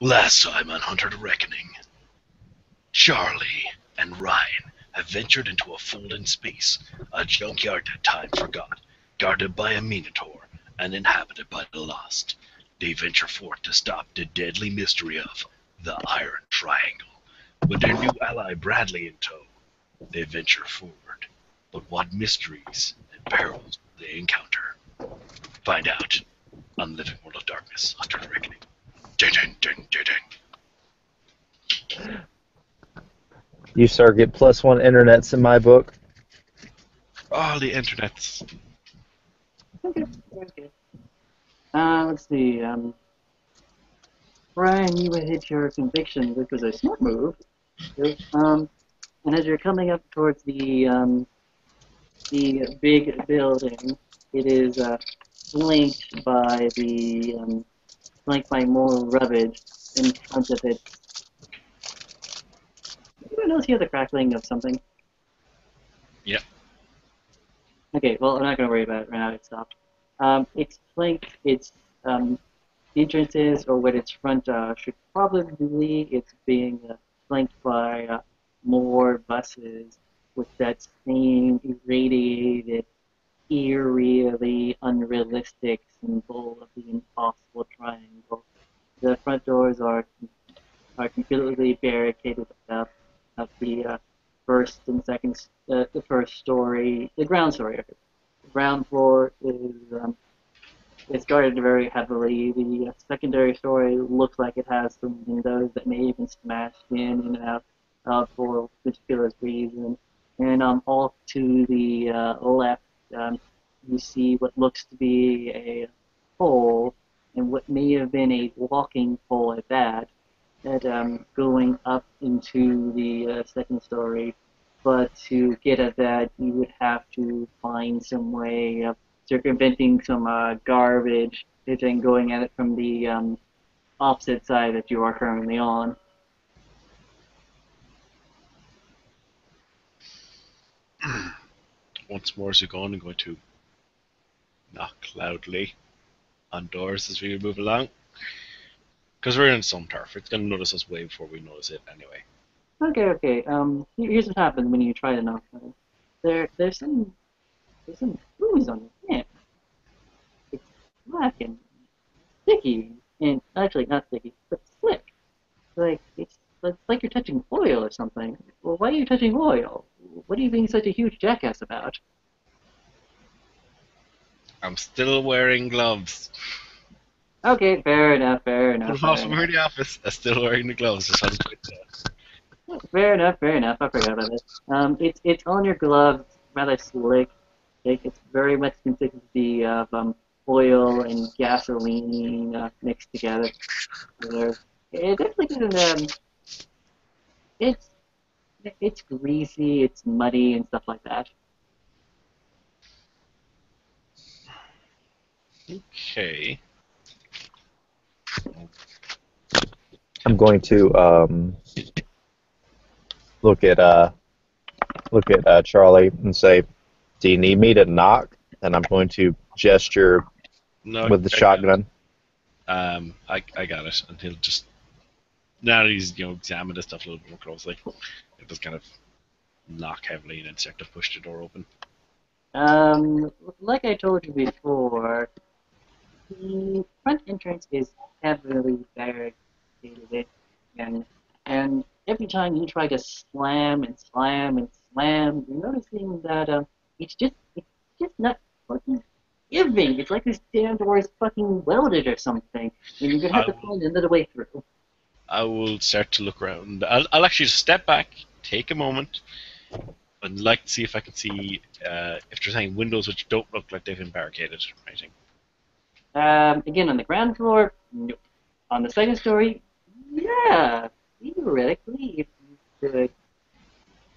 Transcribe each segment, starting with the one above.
Last time on Hunter the Reckoning, Charlie and Ryan have ventured into a folding space, a junkyard that time forgot, guarded by a minotaur and inhabited by the lost. They venture forth to stop the deadly mystery of the Iron Triangle. With their new ally Bradley in tow, they venture forward. But what mysteries and perils will they encounter? Find out on Living World of Darkness, Hunter the Reckoning. Dun, dun, dun, dun, dun. You, sir, get +1 internets in my book. Oh, the internet's. Okay, okay. Let's see. Brian, you would hit your conviction, which was a smart move. And as you're coming up towards the big building, it is flanked by more rubbish in front of it. Anyone else hear the crackling of something? Yep. Okay, well, I'm not going to worry about it right now. It stopped. It's flanked. Its entrances, or what its front should probably, it's being flanked by more buses with that same irradiated, eerily unrealistic symbol of the impossible triangle. The front doors are completely barricaded up. The first and second, the first story, the ground story. The ground floor is guarded very heavily. The secondary story looks like it has some windows that may have been smashed in and out for a particular reason. And off to the left, you see what looks to be a pole, and what may have been a walking pole at that, going up into the second story. But to get at that, you would have to find some way of circumventing some garbage and then going at it from the opposite side that you are currently on. Once more, Zugon, I'm going to knock loudly on doors as we move along. Because we're in some turf. It's going to notice us way before we notice it anyway. Okay. Here's what happens when you try to knock on it. There's some ooze on your hand. It's black and sticky, and actually not sticky, but slick. It's like you're touching oil or something. Well, why are you touching oil? What are you being such a huge jackass about? I'm still wearing gloves. Okay, fair enough. I'm from the office. I'm still wearing the gloves. Just had to quit that. Fair enough. I forgot about it. It's on your gloves, rather slick. It's very much consistency of oil and gasoline mixed together. It definitely doesn't. It's greasy, it's muddy, and stuff like that. Okay. I'm going to look at Charlie and say, "Do you need me to knock?" And I'm going to gesture with the shotgun. I got it. And he'll just, now that he's examined this stuff a little bit more closely, he'll just kind of knock heavily and then start to push the door open. Like I told you before, the front entrance is heavily barricaded, and every time you try to slam and slam and slam, you're noticing that it's just not fucking giving. It's like this damn door is fucking welded or something, and you're gonna have to find another way through. I will start to look around. I'll actually just step back, take a moment, and like to see if I can see if there's any windows which don't look like they've been barricaded or anything. Again, on the ground floor, nope. On the second story, yeah, theoretically, if you could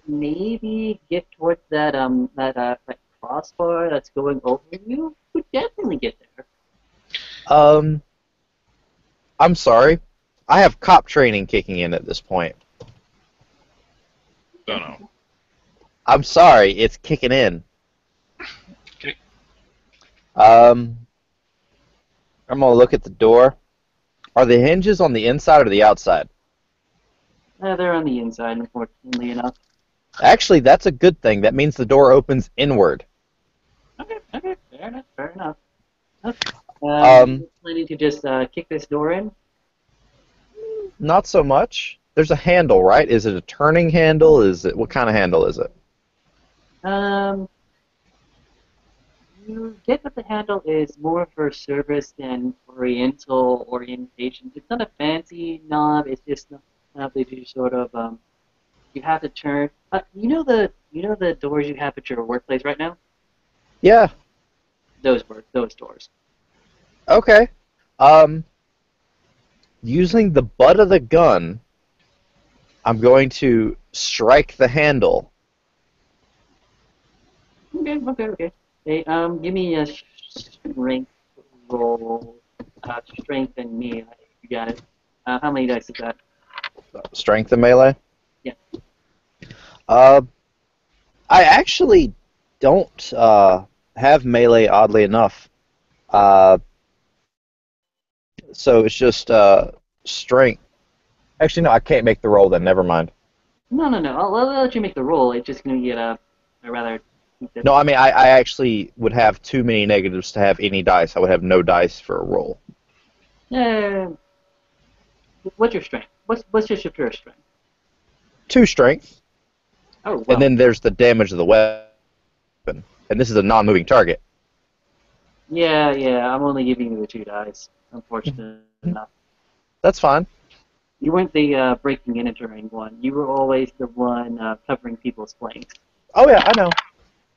maybe get towards that crossbar that's going over you would definitely get there. I'm sorry. I have cop training kicking in at this point. Don't know. I'm sorry, it's kicking in. Okay. I'm gonna look at the door. Are the hinges on the inside or the outside? They're on the inside, unfortunately enough. Actually, that's a good thing. That means the door opens inward. Okay, fair enough, fair enough. Okay. Um, You planning to just kick this door in? Not so much. There's a handle, right? Is it a turning handle? What kind of handle is it? Um, you get that the handle is more for service than oriental orientation. It's not a fancy knob. It's just a knob that you sort of you have to turn. You know the doors you have at your workplace right now? Yeah. Those doors. Okay. Using the butt of the gun, I'm going to strike the handle. Okay. Hey, give me a strength roll. Strength and me. You got it. How many dice is that? Strength and melee? Yeah. I actually don't have melee, oddly enough. So it's just strength. Actually, no, I can't make the roll then. Never mind. No. I'll let you make the roll. It's just gonna get a rather. No, I mean, I actually would have too many negatives to have any dice. I would have no dice for a roll. What's your strength? What's your pure strength? 2 strength. Oh, well. And then there's the damage of the weapon. And this is a non-moving target. Yeah. I'm only giving you the 2 dice, unfortunately enough. That's fine. You weren't the breaking and entering one. You were always the one covering people's flanks. Oh, yeah, I know.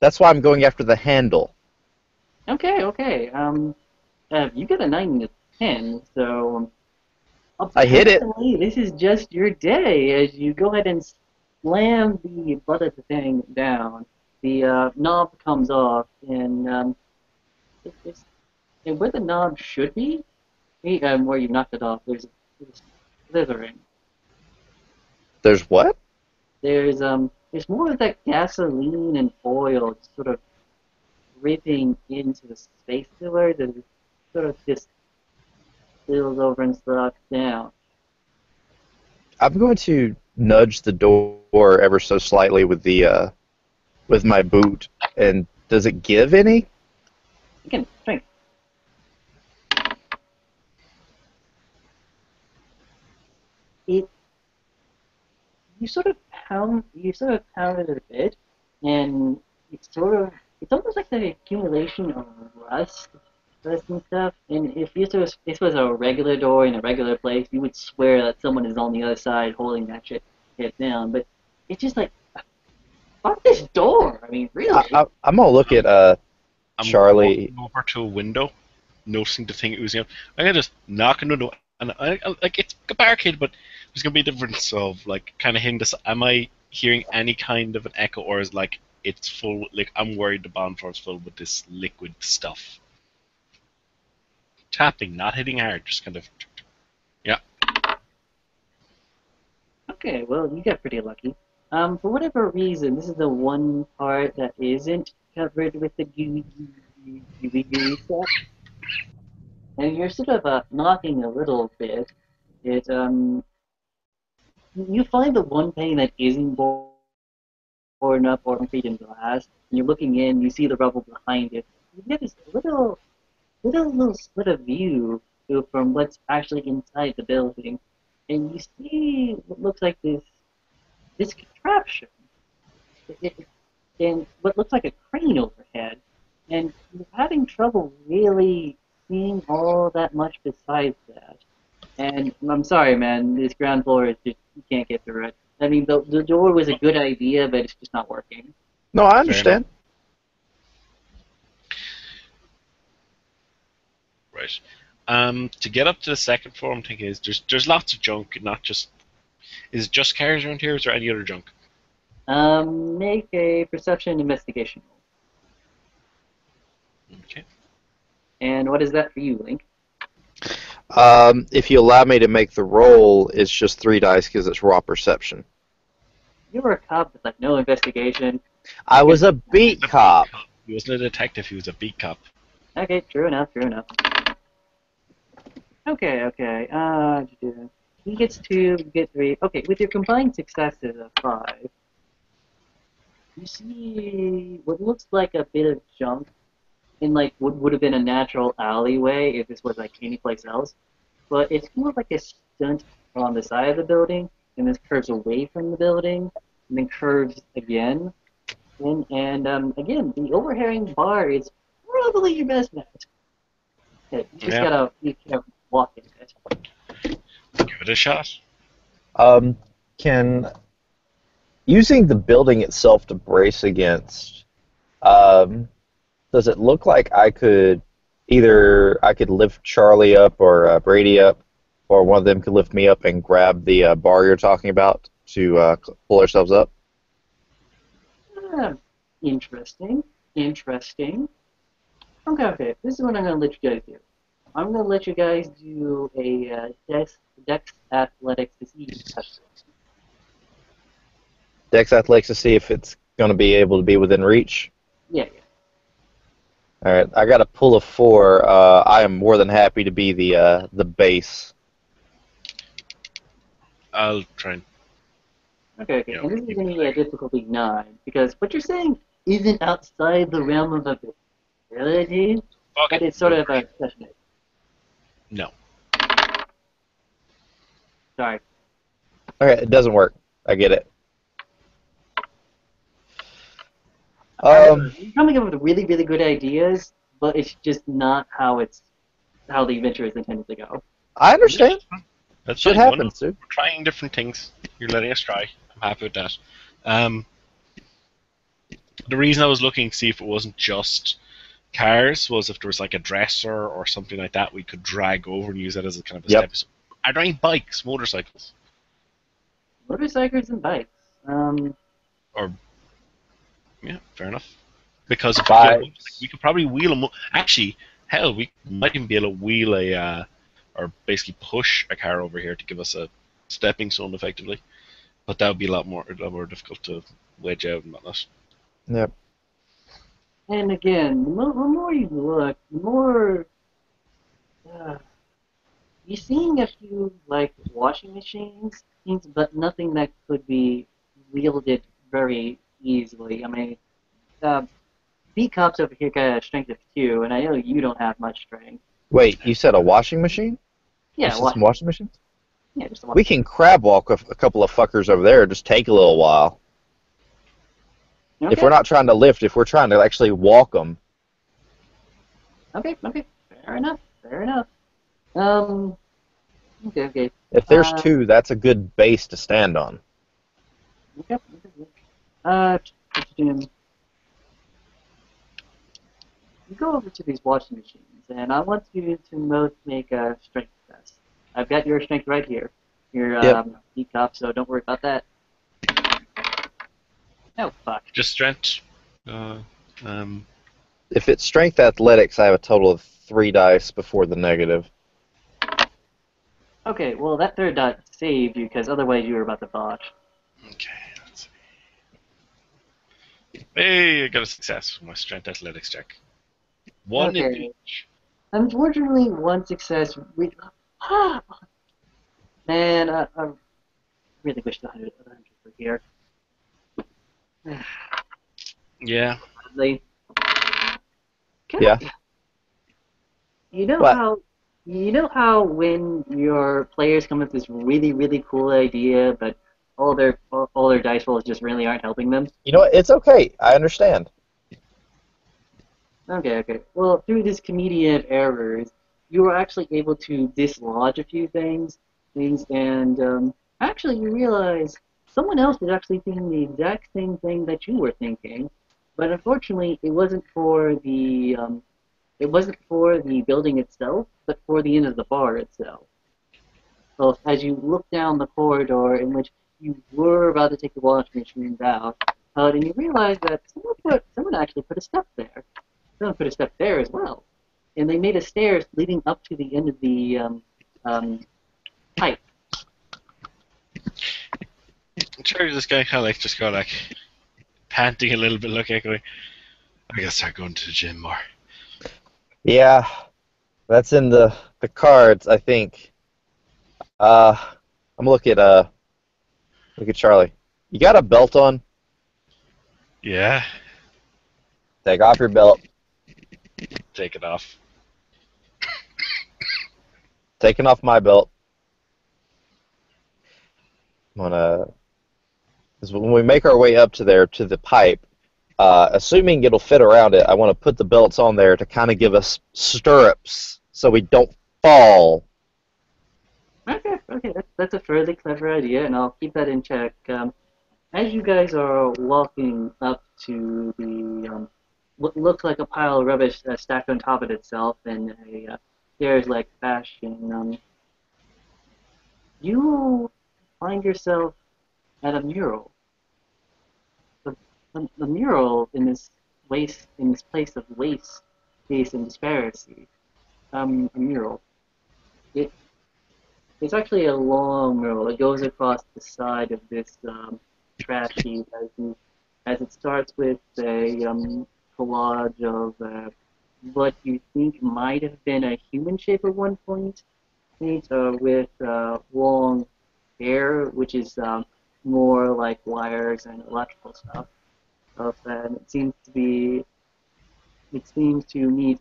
That's why I'm going after the handle. Okay. You got a 9 and a 10, so I hit it. apparently this is just your day as you go ahead and slam the butt of the thing down. The knob comes off, and and where the knob should be, where you knocked it off, there's slithering. There's what? There's more of that gasoline and oil sort of dripping into the space filler that sort of just spills over and slots down. I'm going to nudge the door ever so slightly with my boot. And does it give any? Again, strength. It you sort of pound it a bit, and it's almost like the accumulation of rust and stuff. And if this was a regular door in a regular place, you would swear that someone is on the other side holding that shit down. But it's just like, fuck this door. I mean, really. I'm gonna look at Charlie. I'm walking over to a window, noticing the thing oozing out. I'm gonna just knock on the door, and like it's a barricade, but there's gonna be a difference of like kind of hitting this. Am I hearing any kind of an echo, or is like it's full? Like I'm worried the bomb floor is filled with this liquid stuff. Tapping, not hitting hard, just kind of. Yeah. Okay, well, you got pretty lucky. For whatever reason, this is the one part that isn't covered with the gooey stuff. And you're sort of knocking a little bit. You find the one pane that isn't boarded up or concrete in glass. And you're looking in, you see the rubble behind it. You get this little split of view from what's actually inside the building, and you see what looks like this contraption, and what looks like a crane overhead, and you're having trouble really seeing all that much besides that. And I'm sorry, man, this ground floor is just you can't get through it. I mean, the door was a good idea, but it's just not working. No, I understand. Right. To get up to the second floor, I'm thinking there's lots of junk, not just. Is it just cars around here? Or is there any other junk? Make a perception investigation roll. Okay. And what is that for you, Link? If you allow me to make the roll, it's just 3 dice because it's raw perception. You were a cop with like no investigation. I was a beat cop. He wasn't a detective. He was a beat cop. Okay, true enough. Okay, okay. He gets 2, you get 3. Okay, with your combined successes of 5, you see what looks like a bit of junk in like what would have been a natural alleyway if this was like any place else. But it's more like a stunt on the side of the building, and then curves away from the building, and then curves again. And again, the overhanging bar is probably your best bet. Okay, Yeah, you gotta walk in it. give it a shot. Um, can using the building itself to brace against, um, does it look like I could lift Charlie up or Brady up, or one of them could lift me up and grab the bar you're talking about to pull ourselves up? Ah, interesting. Interesting. Okay, okay. This is what I'm gonna let you guys do. I'm gonna let you guys do a Dex Athletics to see test. Dex Athletics to see if it's going to be able to be within reach. Yeah, yeah. All right, I got a pull of 4. I am more than happy to be the base. I'll try and. Okay, okay. Yeah, And this is keep gonna it be a like- difficulty 9 because what you're saying isn't outside the realm of ability, Okay. but it's sort of a question. No. Sorry. Okay, it doesn't work. I get it. You're coming up with really, really good ideas, but it's just not how the adventure is intended to go. I understand. That's Shit fine. happens, dude. We're trying different things. You're letting us try. I'm happy with that. Um, the reason I was looking to see if it wasn't just cars was if there was like a dresser or something like that we could drag over and use that as a kind of a Yep. step. So, are there any bikes, motorcycles? Motorcycles and bikes. Or yeah, fair enough. Because if we get a Bikes. motorcycle, we could probably wheel a actually, hell, we might even be able to wheel or basically push a car over here to give us a stepping stone effectively. But that would be a lot more difficult to wedge out and whatnot. Yep. And again, the more you look, the more you're seeing a few like washing machines, things, but nothing that could be wielded very easily. I mean, B Cop's over here got a strength of 2, and I know you don't have much strength. Wait, you said a washing machine? You Yeah, said some washing machines? yeah, just a We can crab walk a couple of fuckers over there. Just take a little while. Okay. If we're not trying to lift, if we're trying to actually walk them. Okay, okay, fair enough, fair enough. Okay, okay. If there's 2, that's a good base to stand on. Okay, okay. You go over to these washing machines, and I want you to both make a strength test. I've got your strength right here. Your Yep. decop, so don't worry about that. Oh, fuck. Just strength. If it's strength athletics, I have a total of 3 dice before the negative. Okay, well, that third dot saved you, because otherwise you were about to botch. Okay, let's see. Hey, I got a success with my strength athletics check. One in Okay. each. Unfortunately, one success. Man, I really wish the 100 were here. Yeah. Sadly. Yeah. You know What? how when your players come up with this really, really cool idea, but all their dice rolls just really aren't helping them? You know what? It's okay. I understand. Okay, okay. Well, through this comedian of errors, you were actually able to dislodge a few things, and actually you realize someone else was actually thinking the exact same thing that you were thinking, but unfortunately it wasn't for the building itself, but for the end of the bar itself. So as you look down the corridor in which you were about to take the washing machines out, and you realize that someone actually put a step there. Someone put a step there as well, and they made a stairs leading up to the end of the pipe. I'm sure this guy kind of just got like panting a little bit, like going, I gotta start going to the gym more. Yeah, that's in the the cards, I think. I'm gonna look at Charlie. You got a belt on? Yeah, Take off your belt. take it off. Taking off my belt. I'm gonna. 'Cause when we make our way up to there to the pipe, assuming it'll fit around it, I want to put the belts on there to kind of give us stirrups so we don't fall. Okay, that's a fairly clever idea, and I'll keep that in check. As you guys are walking up to the what looks like a pile of rubbish stacked on top of itself in a stairs-like fashion, you find yourself at a mural. The mural in this place of waste, space, and disparity. A mural. It It's actually a long mural. It goes across the side of this trash heap as it starts with a collage of what you think might have been a human shape at one point, with long hair, which is more like wires and electrical stuff. And it seems to meet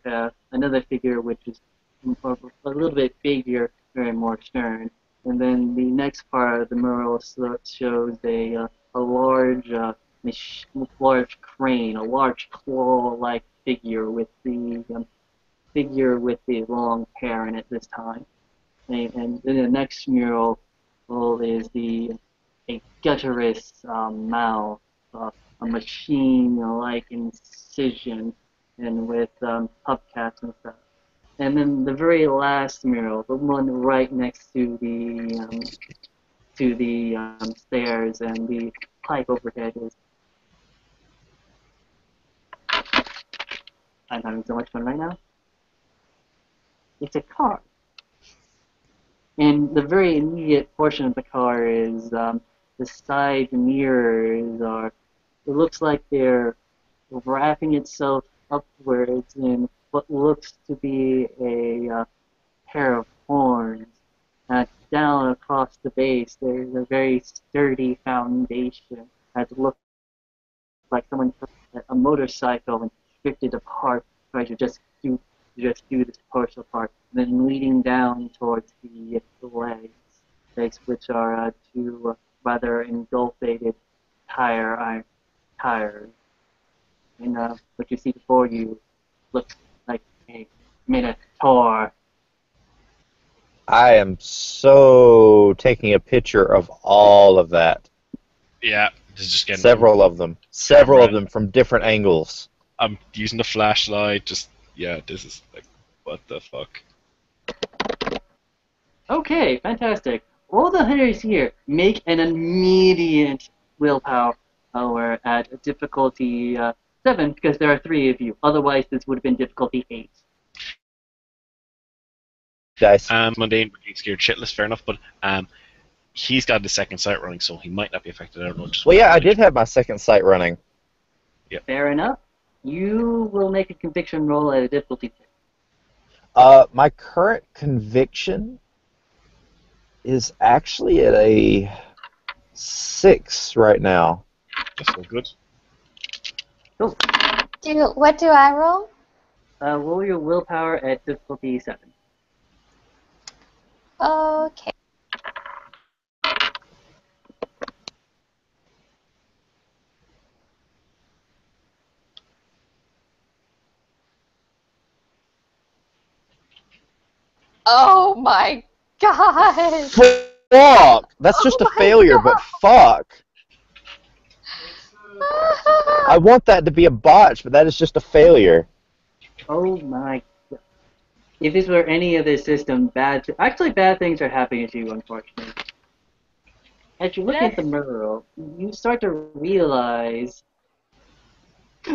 another figure which is a little bit bigger and more stern. And then the next part of the mural shows a large crane, a large claw-like figure with the long hair in it this time. And then the next mural is a gutturous mouth, a machine-like incision, and with hubcaps and stuff. And then the very last mural, the one right next to the stairs and the pipe overhead is. I'm having so much fun right now. It's a car. And the very immediate portion of the car is the side mirrors are. It looks like they're wrapping itself upwards in what looks to be a pair of horns. Down across the base, there's a very sturdy foundation that looks like someone took a motorcycle and stripped it apart, trying to just do this partial part, and then leading down towards the legs which are two rather engulfated tires. And what you see before you looks like a minotaur. I am so taking a picture of all of that. Yeah, this is just getting Several of them from different angles. I'm using the flashlight. This is like, what the fuck? Okay, fantastic. All the hunters here make an immediate willpower at difficulty 7 because there are 3 of you. Otherwise, this would have been difficulty 8. Dice. Mundane, scared shitless, fair enough, but he's got the second sight running, so he might not be affected. I don't know. Well, yeah, I did have my second sight running. Yeah. Fair enough. You will make a conviction roll at a difficulty 2. My current conviction is actually at a 6 right now. That's all good. Cool. What do I roll? Roll your willpower at difficulty 7. Okay. Oh my god! Fuck! That's just a failure, but fuck! I want that to be a botch, but that is just a failure. Oh my god. If this were any other system, bad things are happening to you, unfortunately. As you look at the mural, you start to realize that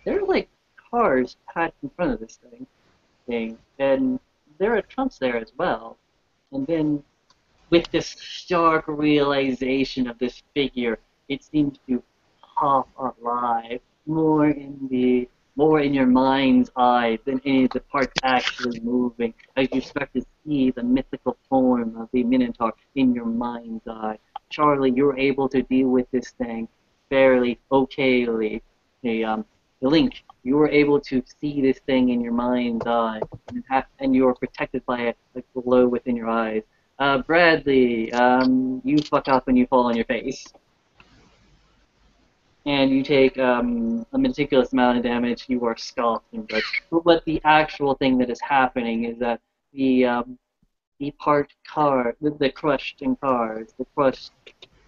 there are like cars packed in front of this thing, and there are trunks there as well. And then, with this stark realization of this figure, it seems to pop alive more in the more in your mind's eye than any of the parts actually moving, as you start to see the mythical form of the Minotaur in your mind's eye. Charlie, you're able to deal with this thing fairly okayly. Link, you were able to see this thing in your mind's eye, and you are protected by a glow within your eyes. Bradley, you fuck up and you fall on your face. And you take a meticulous amount of damage. You are scalped and blood. But the actual thing that is happening is that the crushed in cars, the crushed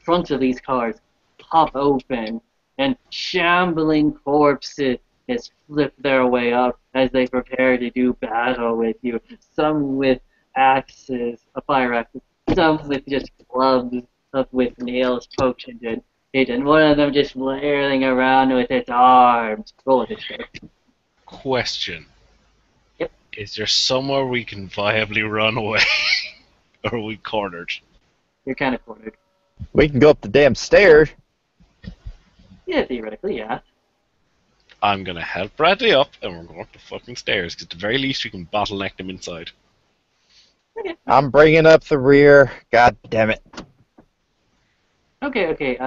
trunks of these cars pop open, and shambling corpses flip their way up as they prepare to do battle with you. Some with axes, fire axes, some with just clubs with nails poked into it. And one of them just flailing around with its arms. Roll a history. Question. Yep. Is there somewhere we can viably run away? Or are we cornered? You're kind of cornered. We can go up the damn stairs. Yeah, theoretically, yeah. I'm gonna help Bradley up, and we're going up the fucking stairs, because at the very least we can bottleneck them inside. Okay. I'm bringing up the rear. God damn it. Okay.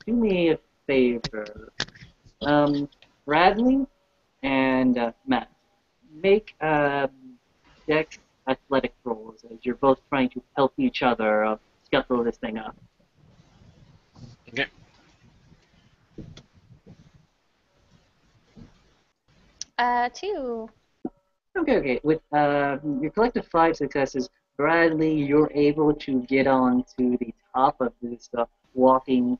Do me a favor. Bradley and Matt, make dex athletic rolls as you're both trying to help each other scuttle this thing up. Okay. Two. Okay. With your collective 5 successes, Bradley, you're able to get onto the top of this walking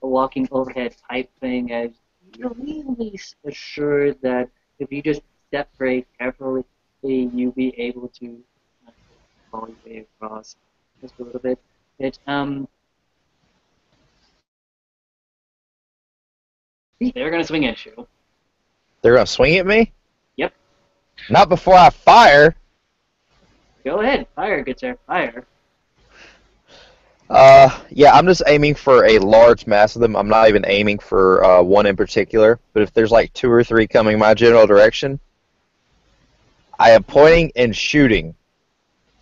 overhead pipe thing, as you're really assured that if you just step very carefully, you'll be able to fall your way across just a little bit. They're gonna swing at you. They're gonna swing at me? Yep. Not before I fire. Go ahead, fire, good sir, fire. Yeah, I'm just aiming for a large mass of them. I'm not even aiming for one in particular. But if there's like 2 or 3 coming my general direction, I am pointing and shooting.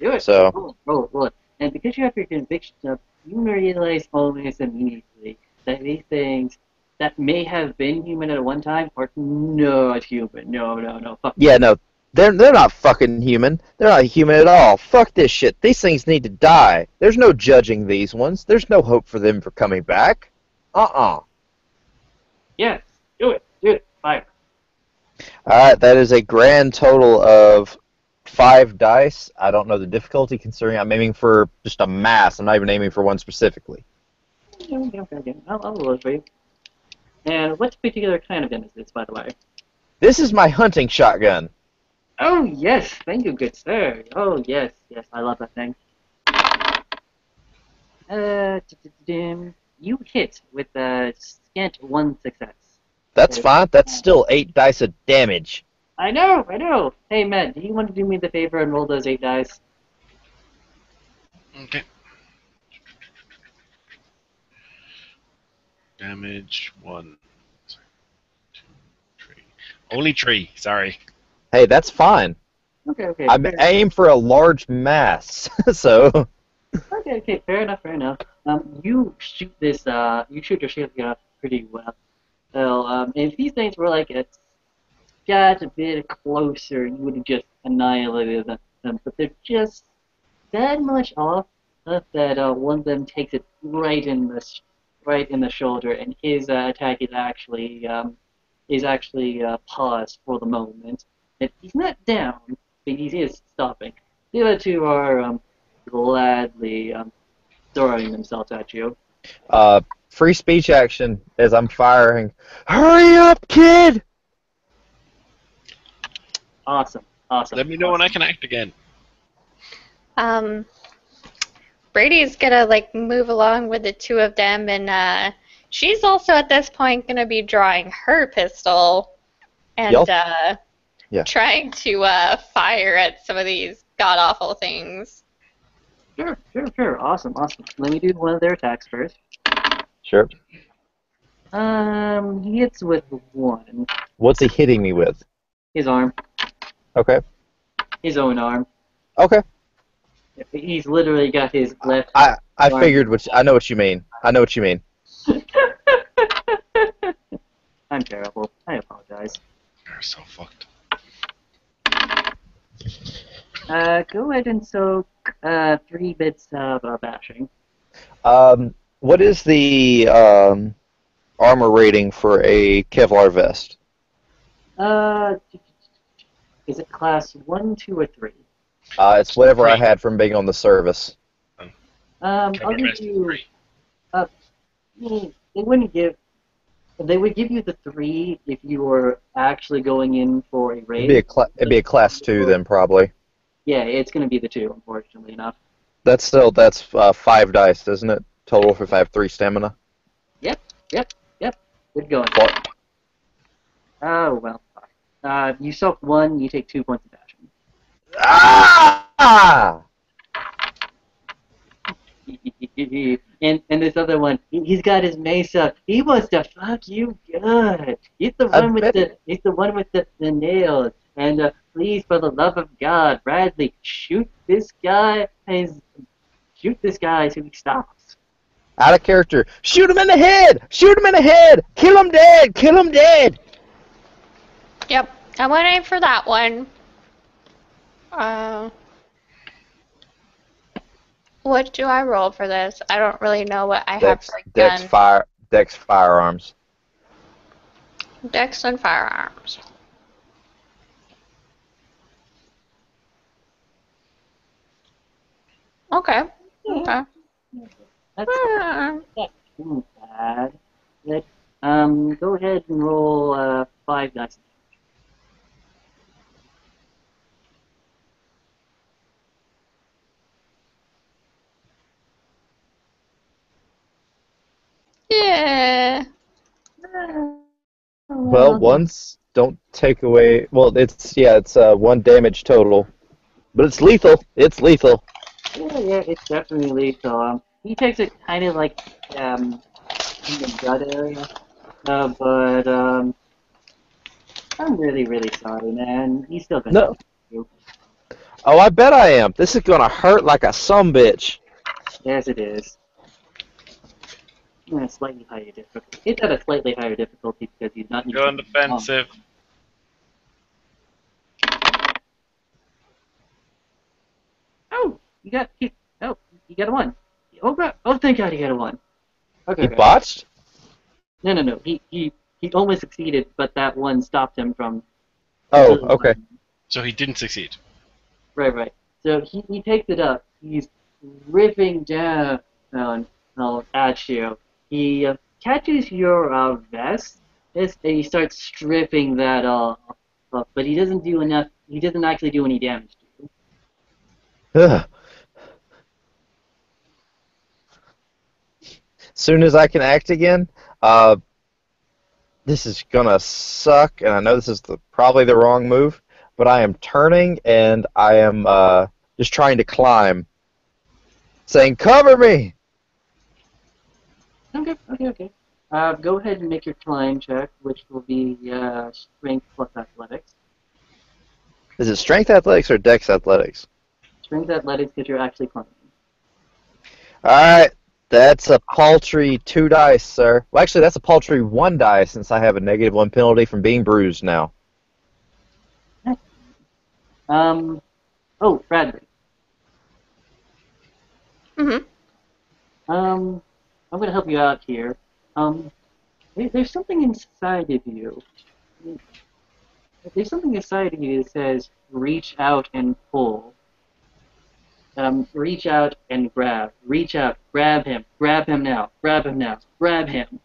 Do it. So Roll. And because you have your conviction up, you realize almost immediately that these things that may have been human at one time are not human. No. Fuck. yeah, no, they're not fucking human. They're not human at all. Fuck this shit. These things need to die. There's no judging these ones. There's no hope for them for coming back. Yes, do it. Fire. Alright, that is a grand total of 5 dice. I don't know the difficulty considering I'm aiming for just a mass. I'm not even aiming for one specifically. Okay. I'll roll it for you. And what particular kind of gun is this, by the way? This is my hunting shotgun. Oh, yes. Thank you, good sir. Oh, yes. I love that thing. You hit with a scant 1 success. That's fine. That's still 8 dice of damage. I know. Hey, Matt, do you want to do me the favor and roll those 8 dice? Okay. Damage 1. 2, 3. Only 3, sorry. Hey, that's fine. Okay. I'm aiming for a large mass, so... Okay, fair enough. You shoot your shield pretty well. So, if these things were like a got a bit closer, you would have just annihilated them. But they're just that much off that one of them takes it right in the shoulder, and his attack is actually paused for the moment. And he's not down, but he is stopping. The other two are gladly throwing themselves at you. Free speech action as I'm firing. Hurry up, kid! Awesome. Let me know when I can act again. Brady's gonna move along with the two of them, and she's also at this point gonna be drawing her pistol and trying to fire at some of these god awful things. Sure. Awesome. Let me do one of their attacks first. Sure. He hits with one. What's he hitting me with? His arm. Okay. His own arm. Okay. He's literally got his left. I arm. figured I know what you mean. I know what you mean. I'm terrible. I apologize. You're so fucked. Go ahead and soak 3 bits of bashing. What is the armor rating for a Kevlar vest? Is it class 1, 2, or 3? It's whatever I had from being on the service. I'll give you. They wouldn't give. They would give you the 3 if you were actually going in for a raid. It'd be a class 2 then, probably. Yeah, it's going to be the 2, unfortunately enough. That's 5 dice, isn't it? Total for 3 stamina. Yep. Good going. What? Oh well. You soak 1, you take 2 points of bashing. Ah! and this other one, he's got his mace up. He wants to fuck you good. He's the one with the nails. And please, for the love of God, Bradley, shoot this guy so he stops. Out of character. Shoot him in the head! Shoot him in the head! Kill him dead! Kill him dead! Yep, I went in for that one. What do I roll for this? I don't really know what I have for gun. Dex firearms. Dex and firearms. Okay. Okay. That's not too bad. But, go ahead and roll 5 dice. Yeah. Well, once don't take away. Well, it's 1 damage total, but it's lethal. It's lethal. Yeah, it's definitely lethal. He takes it kind of like in the gut area, but I'm really, really sorry, man. He's still gonna No. you. Oh, I bet I am. This is gonna hurt like a sumbitch. Yes, it is. Slightly higher difficulty. It's at a slightly higher difficulty because he's not. Go on defensive. Oh, you got a 1. Oh, God. Oh, thank God, he got a 1. Okay. He botched? No. He almost succeeded, but that 1 stopped him from. Oh, okay. So he didn't succeed. Right. So he takes it up. He's ripping down at you. He catches your vest, and he starts stripping that off, but he doesn't do enough. He doesn't actually do any damage to you. Ugh. Soon as I can act again, this is gonna suck, and I know this is probably the wrong move, but I am turning and I am just trying to climb, saying, "Cover me!" Okay. Go ahead and make your climb check, which will be strength plus athletics. Is it strength athletics or dex athletics? Strength athletics because you're actually climbing. Alright, that's a paltry 2 dice, sir. Well, actually, that's a paltry 1 die since I have a -1 penalty from being bruised now. Oh, Bradley. Mm-hmm. I'm going to help you out here. There's something inside of you. There's something inside of you that says, reach out and pull. Reach out and grab. Reach out, grab him now, grab him now, grab him.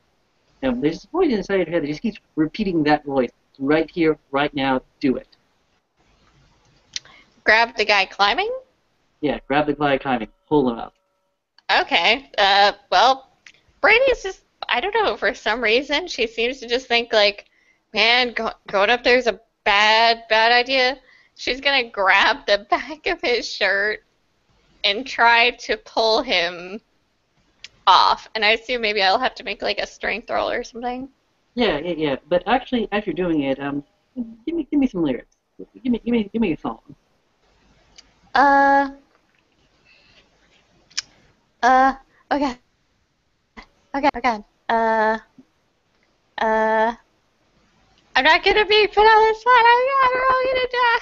There's a voice inside your head that just keeps repeating that voice. Right here, right now, do it. Grab the guy climbing? Yeah, grab the guy climbing, pull him up. Okay. Well, Brady's just, I don't know, for some reason, she seems to just think, like, man, going up there is a bad idea. She's going to grab the back of his shirt and try to pull him off, and I assume maybe I'll have to make like a strength roll or something. Yeah. But actually, as you're doing it, give me some lyrics. Give me a song. Okay. Okay. I'm not gonna be put on the spot. I'm all gonna die.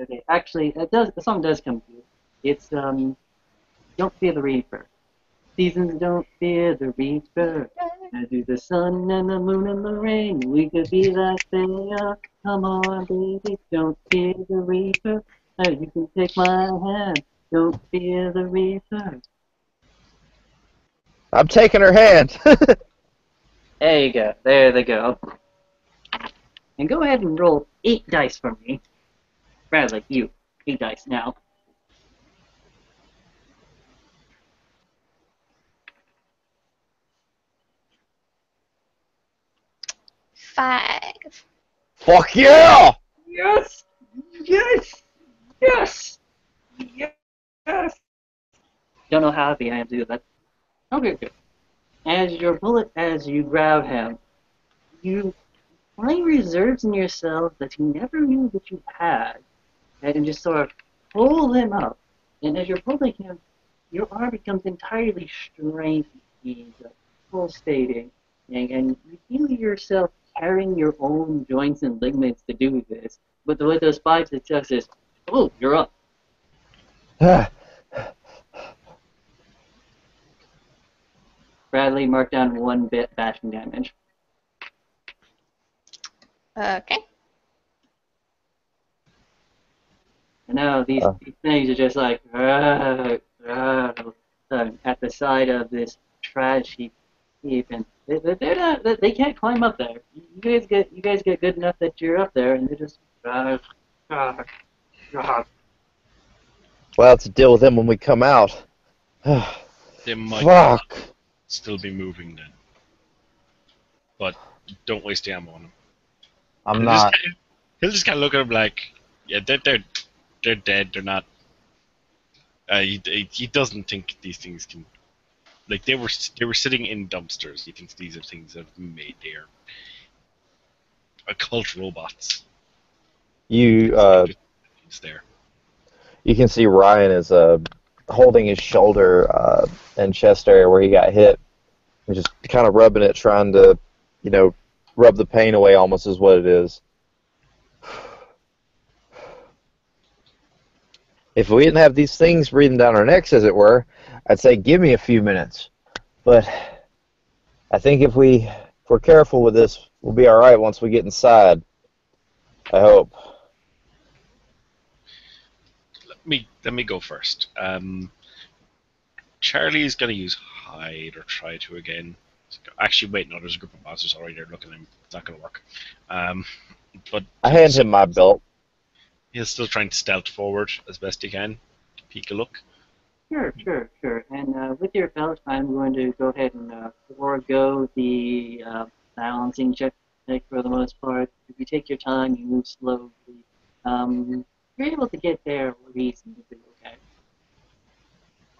Okay. Actually, the song does come to you. It's Don't Fear the Reaper. Seasons don't fear the reaper. As do the sun and the moon and the rain. We could be like they are. Come on, baby, don't fear the reaper. You can take my hand. Don't fear the reaper. I'm taking her hand. There you go. There they go. And go ahead and roll 8 dice for me. Bradley, you. 8 dice now. 5. Fuck yeah! Yes! Yes! Yes! Yes! Don't know how happy I am to do that. Okay, good. As you grab him, you find reserves in yourself that you never knew that you had, and just sort of pull him up. And as you're pulling him, your arm becomes entirely strengthened, pulsating, and you feel yourself carrying your own joints and ligaments to do this. But with those 5 successes, oh, you're up. Bradley, mark down 1 bit bashing damage. Okay. And now these things are just like at the side of this trash heap, and they can't climb up there. You guys get good enough that you're up there, and they're just Well, have to deal with them when we come out. They might Fuck. still be moving then. But don't waste the ammo on them. I'm not. He'll just kind of look at him like, yeah, they're dead. They're not. He doesn't think these things can. Like they were sitting in dumpsters. He thinks these are things that have been made there. Occult robots. You It's there. You can see Ryan is holding his shoulder and chest area where he got hit, and just kind of rubbing it, trying to, rub the pain away. Almost is what it is. If we didn't have these things breathing down our necks, as it were, I'd say give me a few minutes. But I think if we're careful with this, we'll be all right once we get inside. I hope. Let me go first. Charlie's gonna use hide or try to again. Actually, wait, no. There's a group of monsters already there looking at him. It's not gonna work. But I hand him my belt. He's still trying to stealth forward as best he can. Peek a look. Sure. And with your belt, I'm going to go ahead and forego the balancing check for the most part. If you take your time, you move slowly. You're able to get there reasonably okay.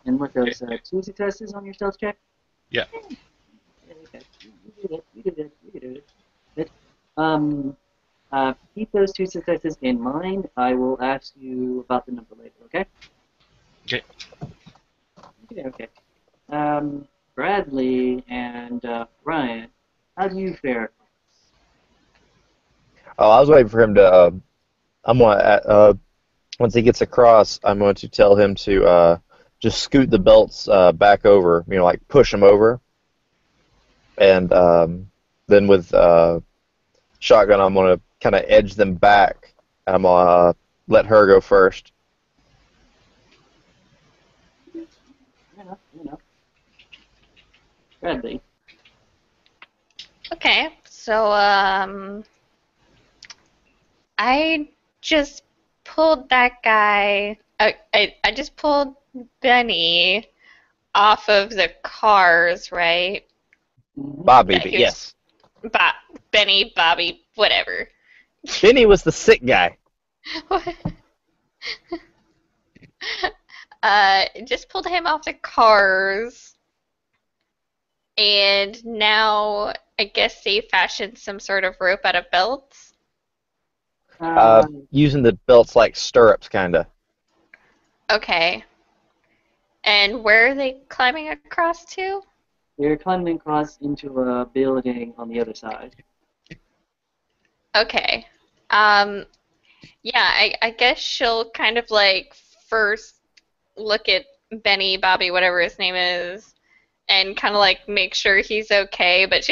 And with those 2 successes on your stealth check? Yeah. Okay. You did it. Keep those 2 successes in mind. I will ask you about the number later, okay? Okay. Bradley and Ryan, how do you fare? Oh, I was waiting for him to. I'm gonna. Once he gets across, I'm going to tell him to just scoot the belts back over. Like push them over. And then with shotgun, I'm gonna kind of edge them back. And I'm gonna let her go first. Fair enough. Bradley. Okay, so I just pulled that guy. I just pulled Benny off of the cars, right? Bobby, yes. Benny, Bobby, whatever. Benny was the sick guy. just pulled him off the cars, and now I guess they fashioned some sort of rope out of belts. Using the belts like stirrups, kinda. Okay. And where are they climbing across to? They're climbing across into a building on the other side. Okay. Yeah, I guess she'll kind of like first look at Benny, Bobby, whatever his name is, and kind of like make sure he's okay, but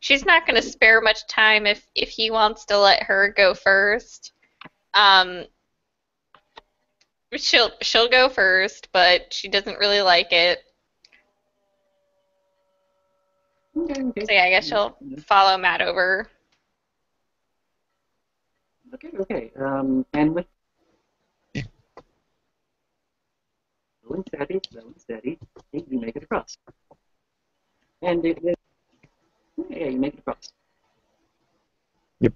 she's not going to spare much time if he wants to let her go first. She'll go first, but she doesn't really like it. Okay. So yeah, I guess she'll follow Matt over. Okay. And with slow and steady, you make it across. And yeah, you make it across. Yep.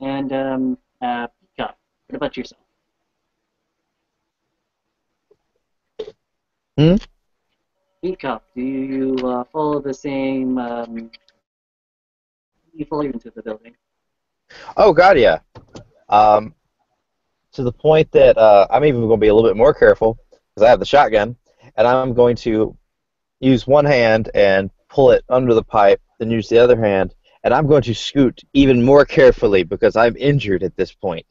And Peacock, what about yourself? Peacock, do you follow the same? You follow into the building. Oh God, yeah. To the point that I'm even going to be a little bit more careful because I have the shotgun, and I'm going to use one hand and pull it under the pipe, then use the other hand, and I'm going to scoot even more carefully because I'm injured at this point.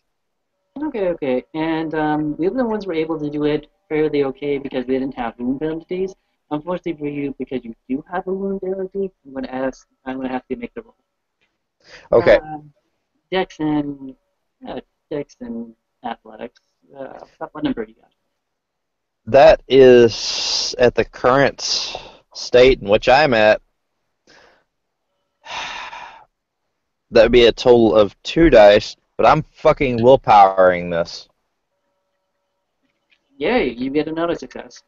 Okay. And the other ones were able to do it fairly okay because they didn't have wound abilities. Unfortunately for you, because you do have a wound ability, I'm going to have to make the roll. Okay. Dex and athletics. What number do you got? That is at the current state in which I'm at. That would be a total of 2 dice, but I'm fucking willpowering this. Yay, you get another success.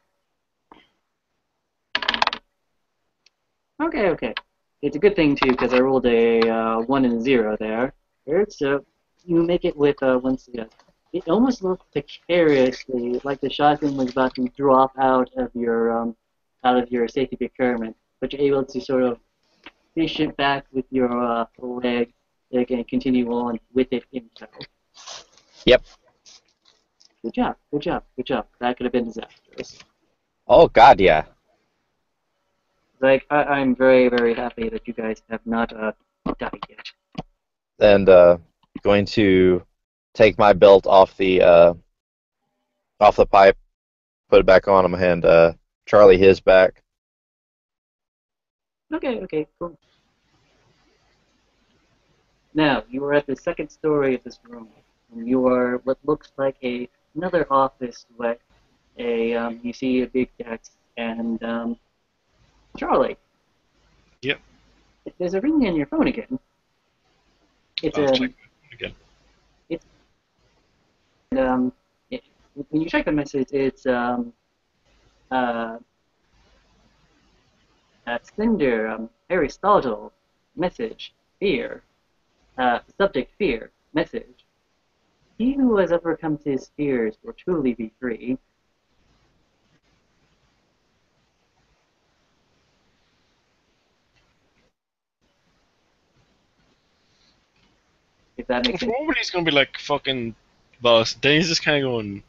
Okay. It's a good thing, too, because I rolled a 1 and a 0 there. So you make it with 1 success. It almost looked precariously like the shotgun was about to drop out of your safety procurement, but you're able to sort of fish it back with your leg and continue on with it in tow. Yep. Good job. That could have been disastrous. Oh God, yeah. Like, I'm very, very happy that you guys have not died yet. And going to take my belt off the pipe, put it back on him, and Charlie his back. Okay, cool. Now, you are at the second story of this room, and you are what looks like another office with you see a big desk, and Charlie. Yep. There's a ring in your phone again. It's check again. It's when you check the message, it's Cinder, Aristotle, message, fear, subject, fear, message. He who has overcome his fears will truly be free. If that makes sense. For he's gonna be like fucking boss. Then he's just kind of going.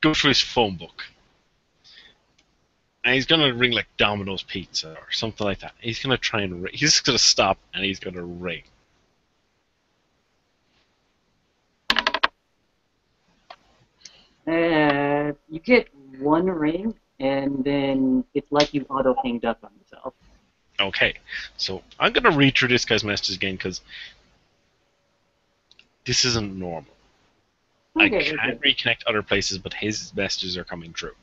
Go through his phone book. And he's gonna ring like Domino's Pizza or something like that. He's gonna try and ring. He's just gonna stop and he's gonna ring. You get one ring, and then it's like you auto-hanged up on yourself. Okay, so I'm gonna read through this guy's message again because this isn't normal. Okay, I can't reconnect other places, but his messages are coming through.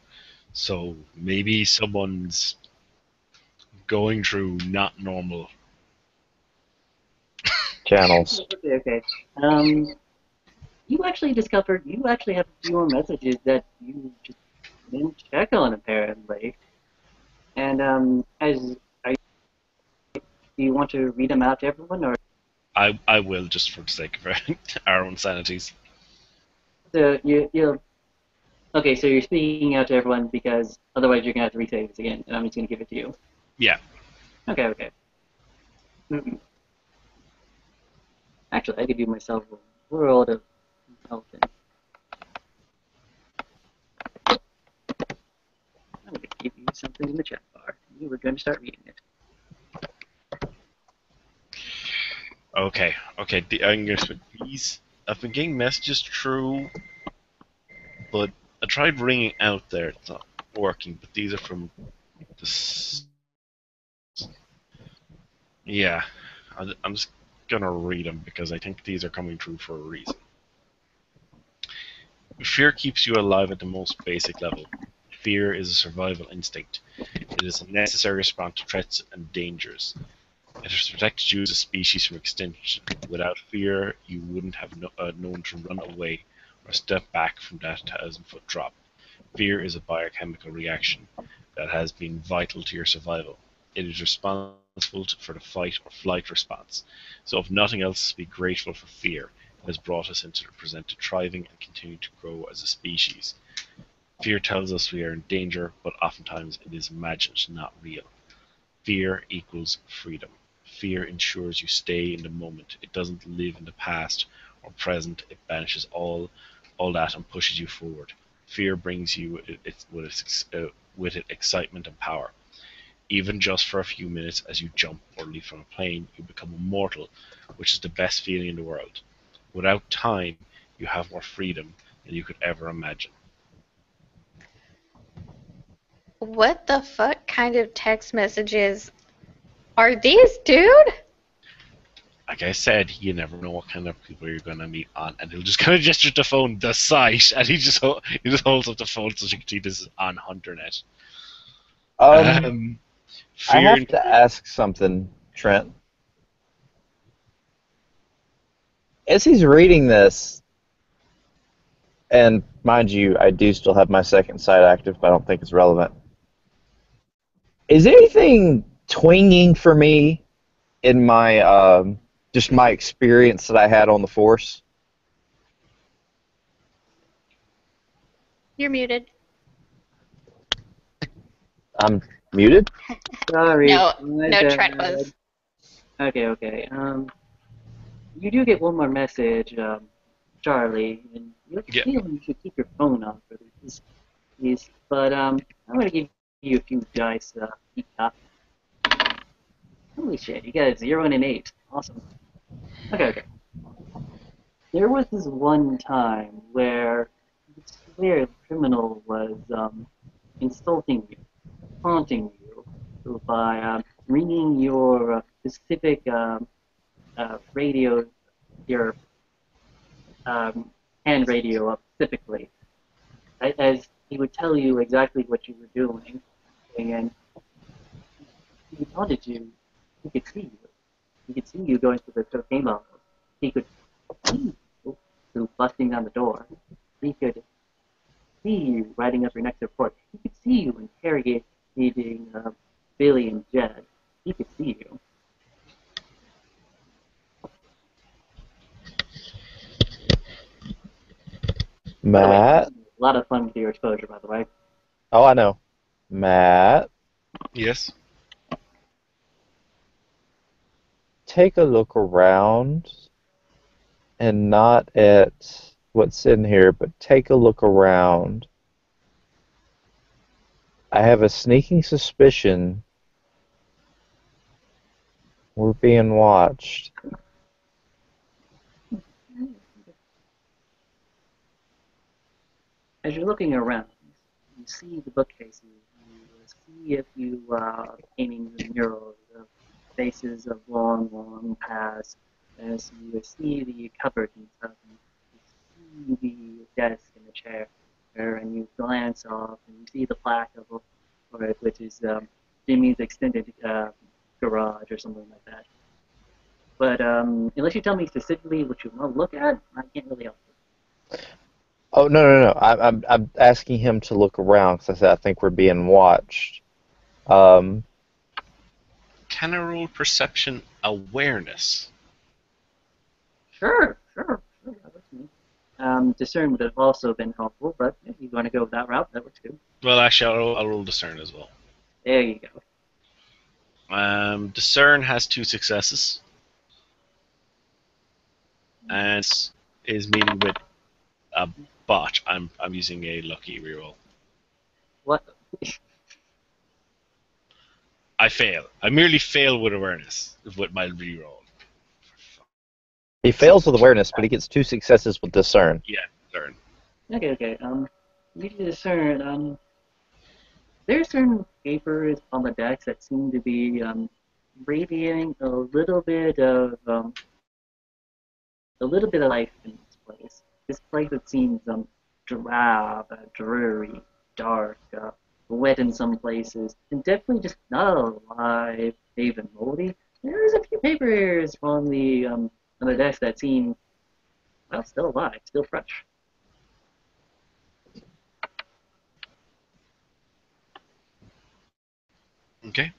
So maybe someone's going through not normal channels. Okay. You actually discovered you actually have a few more messages that you just didn't check on apparently. And Do you want to read them out to everyone, or? I will, just for the sake of our own sanities. So you'll. Okay, so you're speaking out to everyone because otherwise you're gonna have to resave this again, and I'm just gonna give it to you. Yeah. Okay. Actually, I could give myself a world of intelligence. I'm gonna give you something in the chat bar. You were going to start reading it. Okay. I'm gonna switch these. I've been getting messages through, but I tried ringing out there. It's not working. But these are from this. Yeah, I'm just gonna read them because I think these are coming through for a reason. Fear keeps you alive at the most basic level. Fear is a survival instinct. It is a necessary response to threats and dangers. It has protected you as a species from extinction. Without fear, you wouldn't have known to run away or step back from that 1,000-foot drop. Fear is a biochemical reaction that has been vital to your survival. It is responsible for the fight or flight response. So if nothing else, be grateful for fear. It has brought us into the present to thriving and continue to grow as a species. Fear tells us we are in danger, but oftentimes it is imagined, not real. Fear equals freedom. Fear ensures you stay in the moment. It doesn't live in the past or present. It banishes all that and pushes you forward. Fear brings you with it excitement and power. Even just for a few minutes as you jump or leap from a plane, you become immortal, which is the best feeling in the world. Without time, you have more freedom than you could ever imagine. What the fuck kind of text messages are these, dude? Like I said, you never know what kind of people you're going to meet on, and he'll just kind of gesture to the phone, the site, and he just holds up the phone so you can see this is on HunterNet. I have to ask something, Trent. As he's reading this, and mind you, I do still have my second sight active, but I don't think it's relevant. Is anything twinging for me in my just my experience that I had on the Force? You're muted. I'm muted? Sorry. No, Trent was. Okay. You do get one more message, Charlie, and you feel you should keep your phone on for these. But I'm gonna give you a few dice. Holy shit, you got a 0 and an 8. Awesome. Okay. There was this one time where you swear the criminal was insulting you, taunting you by ringing your specific radio, your hand radio up specifically, as he would tell you exactly what you were doing, and he taunted you. He could see you. He could see you going through the cocaine bottles. He could see you through busting down the door. He could see you riding up your next report. He could see you interrogating Billy and Jed. He could see you. Matt? A lot of fun with your exposure, by the way. Oh, I know. Matt? Yes? Take a look around, and not at what's in here, but take a look around. I have a sneaking suspicion we're being watched. As you're looking around, you see the bookcases. You see if you painting the murals of faces of long past. As you see the cupboard and stuff, and you see the desk and the chair, and you glance off and you see the plaque for it, which is Jimmy's extended garage or something like that. But unless you tell me specifically what you want to look at, I can't really help you. Oh, no. I'm asking him to look around because I think we're being watched. Can Can I roll perception awareness? Sure. That works for me. Discern would have also been helpful, but if you want to go that route, that works good. Well, actually, I'll roll discern as well. There you go. Discern has 2 successes, and is meeting with a bot. I'm using a lucky reroll. What? I fail. I merely fail with awareness with my reroll. He fails with awareness, but he gets 2 successes with discern. Yeah, discern. Okay. You can discern. There are certain papers on the decks that seem to be radiating a little bit of life in this place. This place that seems drab, dreary, dark, wet in some places, and definitely just not alive, even moldy. There's a few papers on the desk that seem still alive, still fresh. Okay.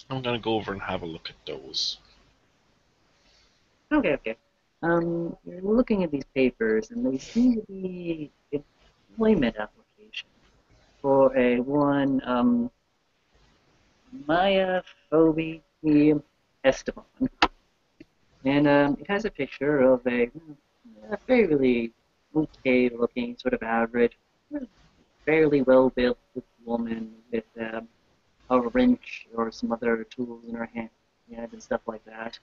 I'm gonna go over and have a look at those. Okay. You're looking at these papers, and they seem to be employment applications for a one Maya Phoebe Esteban. And it has a picture of a fairly okay-looking, sort of average, fairly well-built woman with a wrench or some other tools in her hand, and stuff like that.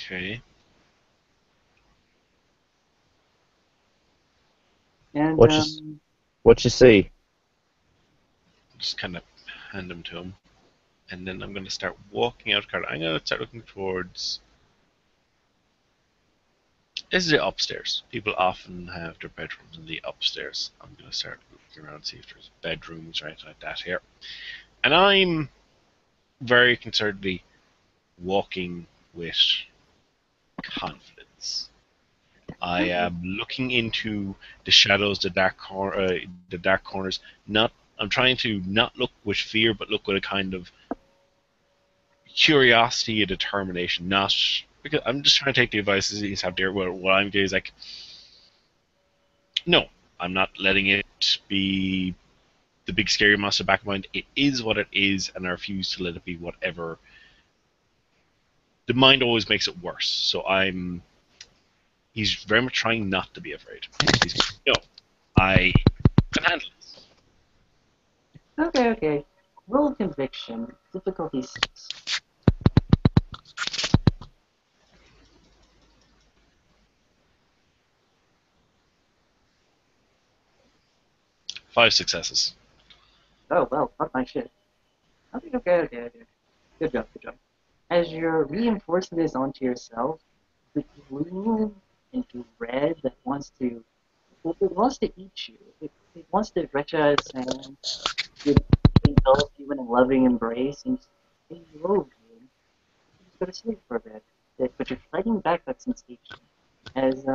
Okay. And What you see? Just kind of hand them to him, and then I'm gonna start walking out. I'm gonna start looking towards. This is the upstairs. People often have their bedrooms in the upstairs. I'm gonna start looking around, see if there's bedrooms or anything like that here. And I'm very concernedly walking with confidence. I am looking into the shadows, the dark corners. I'm trying to not look with fear, but look with a kind of curiosity and determination. Not because I'm just trying to take the advice that he's have there. What I'm doing is like, no, I'm not letting it be the big scary monster back of mind. It is what it is, and I refuse to let it be whatever. The mind always makes it worse. So he's very much trying not to be afraid. No, I can handle this. Okay. Roll conviction, difficulty 6. Five successes. Oh well, fuck my shit. Okay. Good job. As you're reinforcing this onto yourself, the gloom into red that wants to eat you. It wants to reach out its hand, engulf you in a loving embrace, and just enrobe you. You just go to sleep for a bit. But you're fighting back that sensation as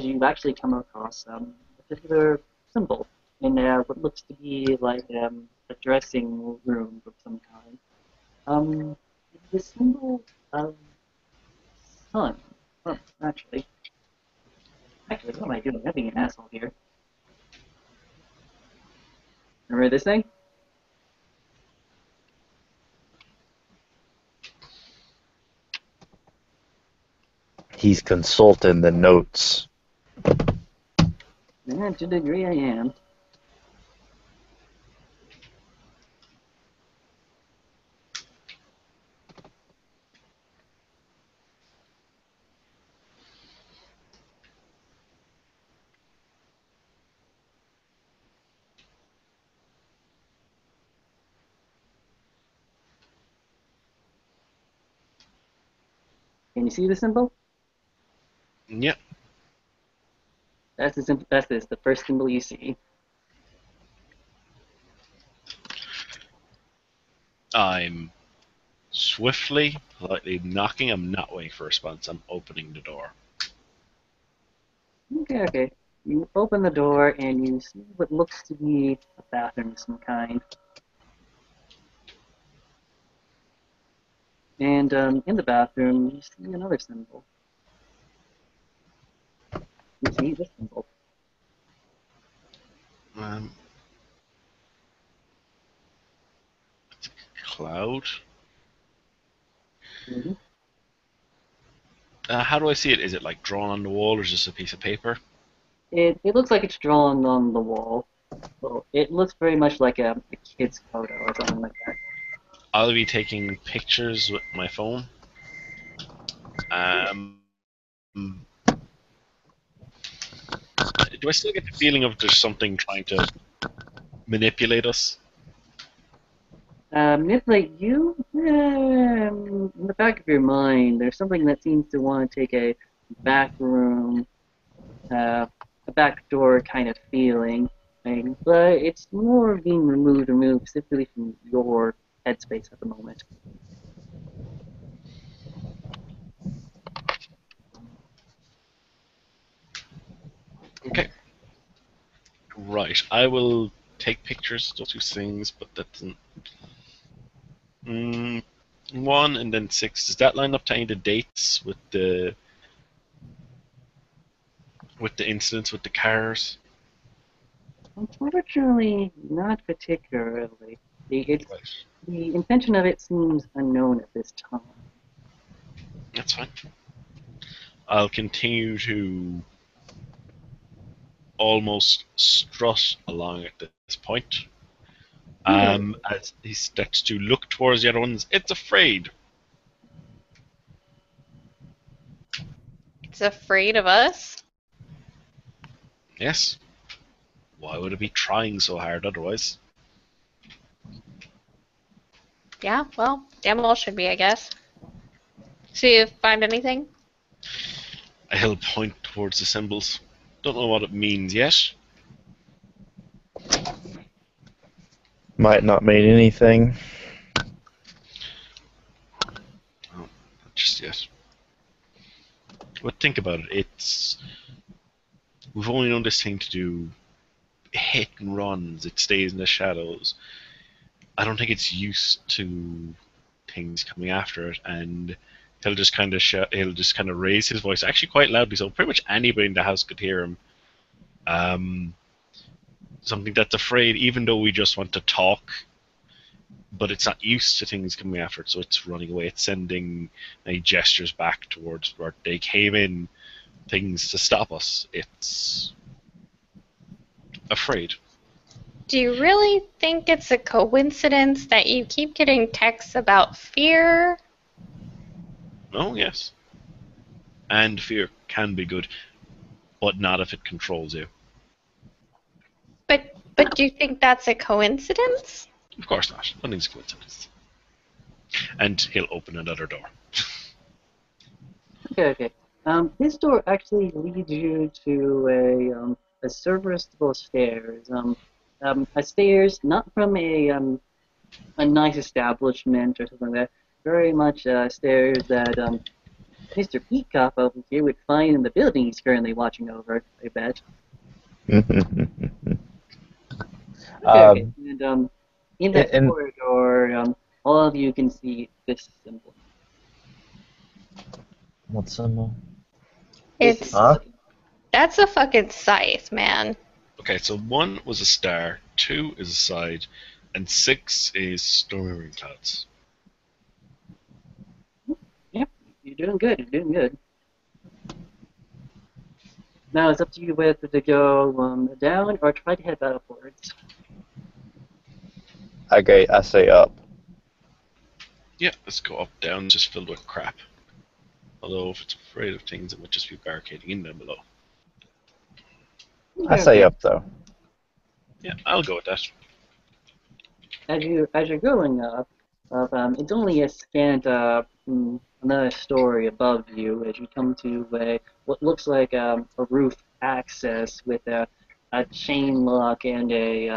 you actually come across a particular symbol in what looks to be like a dressing room of some kind. It's the symbol of sun. Well, actually, what am I doing? I'm being an asshole here. Remember this thing? He's consulting the notes. Yeah, to a degree I am. Can you see the symbol? Yep. That's the first symbol you see. I'm swiftly, politely knocking. I'm not waiting for a response. I'm opening the door. Okay. You open the door and you see what looks to be a bathroom of some kind. And in the bathroom, you see another symbol. You see this symbol. Cloud. Mm-hmm. How do I see it? Is it like drawn on the wall or just a piece of paper? It looks like it's drawn on the wall. Well, it looks very much like a kid's photo or something like that. I'll be taking pictures with my phone. Do I still get the feeling of there's something trying to manipulate us? Manipulate you? In the back of your mind, there's something that seems to want to take a back room, a back door kind of feeling, but it's more being removed specifically from your headspace at the moment. Okay. Right. I will take pictures of those two things, but that doesn't. One and then 6. Does that line up to any of the dates with the incidents with the cars? Unfortunately, not particularly. The Right. the intention of it seems unknown at this time. That's fine. I'll continue to almost strut along at this point. As he starts to look towards the other ones, it's afraid. It's afraid of us? Yes. Why would it be trying so hard otherwise? Yeah, well, damn well should be, I guess. See if find anything? I'll point towards the symbols. Don't know what it means yet. Might not mean anything. Oh, not just yet. But think about it. We've only known this thing to do hit and runs. It stays in the shadows. I don't think it's used to things coming after it, and he'll just kind of raise his voice actually quite loudly, so pretty much anybody in the house could hear him. Something that's afraid, even though we just want to talk, but it's not used to things coming after it, so it's running away. It's sending gestures back towards where they came in, things to stop us. It's afraid. Do you really think it's a coincidence that you keep getting texts about fear? Oh, yes. And fear can be good, but not if it controls you. But do you think that's a coincidence? Of course not. Nothing's a coincidence. And he'll open another door. Okay. This door actually leads you to a serviceable stairs. A stairs not from a nice establishment or something like that. Very much stairs that Mr. Peacock over here would find in the building he's currently watching over. I bet. Okay. And in that corridor, all of you can see this symbol. What symbol? It's that's a fucking scythe, man. Okay, so 1 was a star, 2 is a side, and 6 is stormy rain clouds. Yep, you're doing good. Now it's up to you whether to go down or try to head upwards. Okay, I say up. Yeah, let's go up, down, it's just filled with crap. Although if it's afraid of things, it would just be barricading in them below. I say up, though. Yeah, I'll go with that. As you're going up, it's only a scant another story above you as you come to what looks like a roof access with a chain lock and a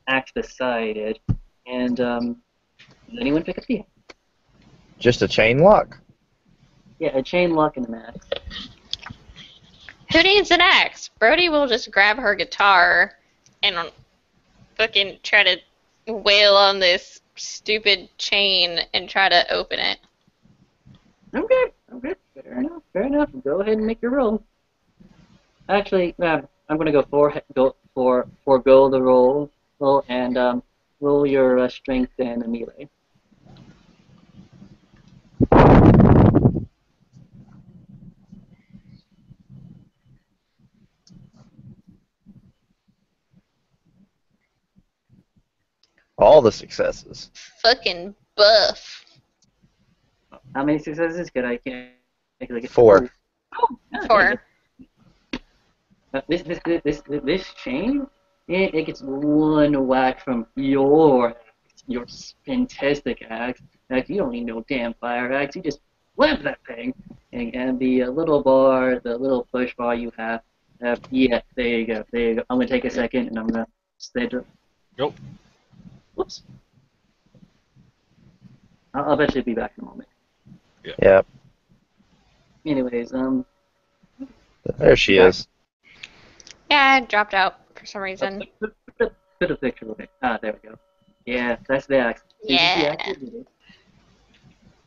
axe beside it. And does anyone pick up the axe? Just a chain lock? Yeah, a chain lock and an axe. Who needs an axe? Brody will just grab her guitar and fucking try to wail on this stupid chain and try to open it. Okay. Fair enough. Go ahead and make your roll. Actually, I'm gonna forego the roll and roll your strength and a melee. All the successes. Fucking buff. How many successes could I get? 4. Oh, yeah, 4. This chain, it gets one whack from your fantastic axe. Like, you don't need no damn fire axe. You just wham that thing, and the little bar, the little push bar you have. Yeah, there you go. I'm gonna take a second, and I'm gonna stay. Nope. Whoops. I'll bet you'll be back in a moment. Yep. Anyways, There she is. Yeah, it dropped out for some reason. Put a picture of it. Ah, there we go. Yeah, that's the axe. Yeah.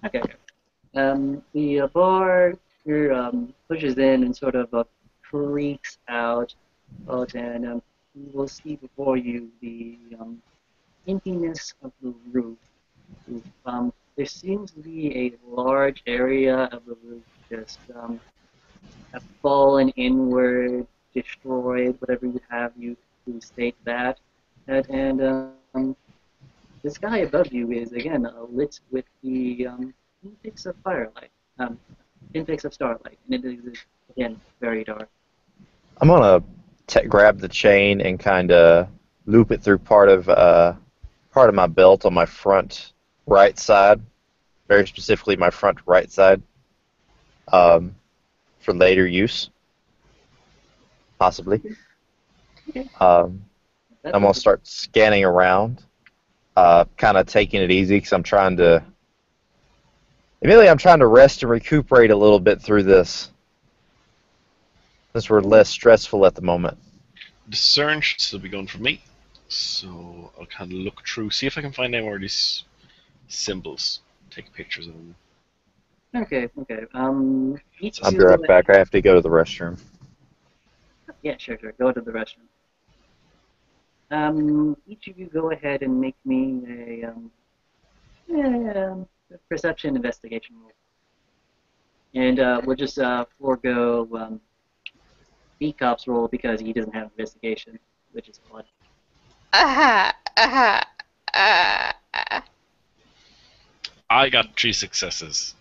Okay. The bar here pushes in and sort of creaks out, and you will see before you the emptiness of the roof. There seems to be a large area of the roof just have fallen inward, destroyed, whatever you have you to state that. And the sky above you is again lit with the pinpricks of firelight, pinpricks of starlight, and it is again very dark. I'm gonna grab the chain and kind of loop it through part of my belt on my front right side, very specifically my front right side, for later use, possibly. Okay. I'm gonna start scanning around, kind of taking it easy because I'm trying to rest and recuperate a little bit through this, since we're less stressful at the moment. Discern should still be going for me. So I'll kind of look through, see if I can find any more of these symbols. Take pictures of them. Okay. Each I'll of be you right back. I have to go to the restroom. Yeah, sure. Go to the restroom. Each of you go ahead and make me a perception investigation roll. And we'll just forego B-Cop's roll because he doesn't have investigation, which is odd. I got 3 successes.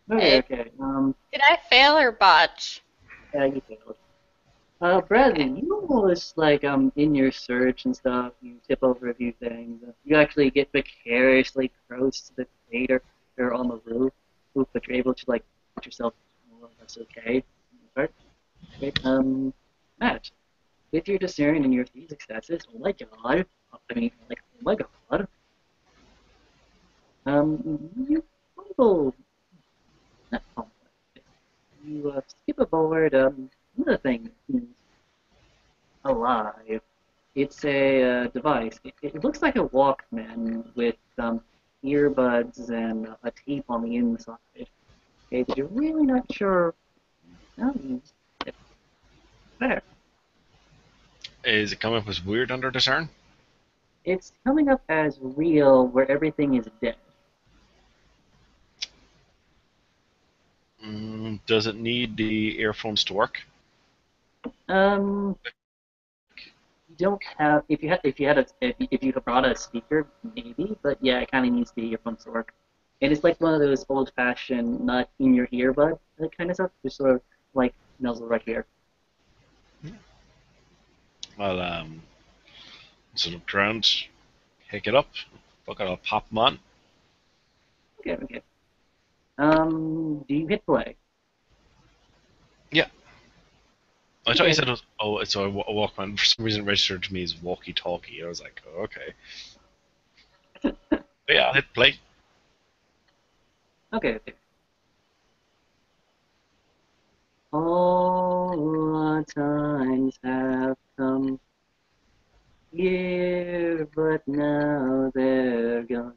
Okay. Did I fail or botch? Yeah, you failed. Bradley, you almost like in your search and stuff, you tip over a few things. You actually get vicariously close to the crater or on the roof, but you're able to like put yourself more or less okay. Right? Matt, with your discern and your 3 successes, oh my god, oh my god, you fumble, not fumble, you skip aboard another thing that seems alive. It's a device. It looks like a Walkman with earbuds and a tape on the inside. Okay, but you're really not sure. It's there. Is it coming up as weird under discern? It's coming up as real where everything is dead. Does it need the earphones to work? You don't have if you had brought a speaker maybe, but yeah, it kind of needs the earphones to work. And it's like one of those old-fashioned, not in your earbud that kind of stuff, just sort of like nuzzle right here. Well, sort of ground, pick it up, fuck it, I'll pop them on. Okay. Do you hit play? Yeah. I thought you said it was, it's a Walkman. For some reason, it registered to me as walkie-talkie. I was like, oh, okay. But yeah, I'll hit play. Okay. All times have come here, but now they're gone.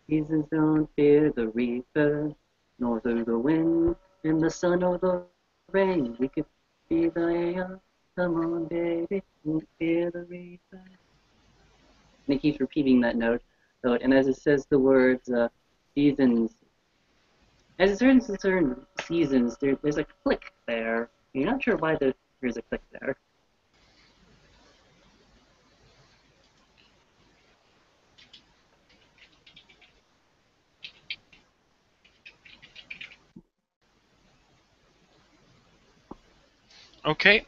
Seasons don't fear the reaper, nor through the wind, in the sun or the rain. We could be the air. Come on, baby, won't fear the reaper. And it keeps repeating that note, and as it says the words seasons, as it turns to certain seasons, there's a click there. You're not sure why there's a click there. Okay.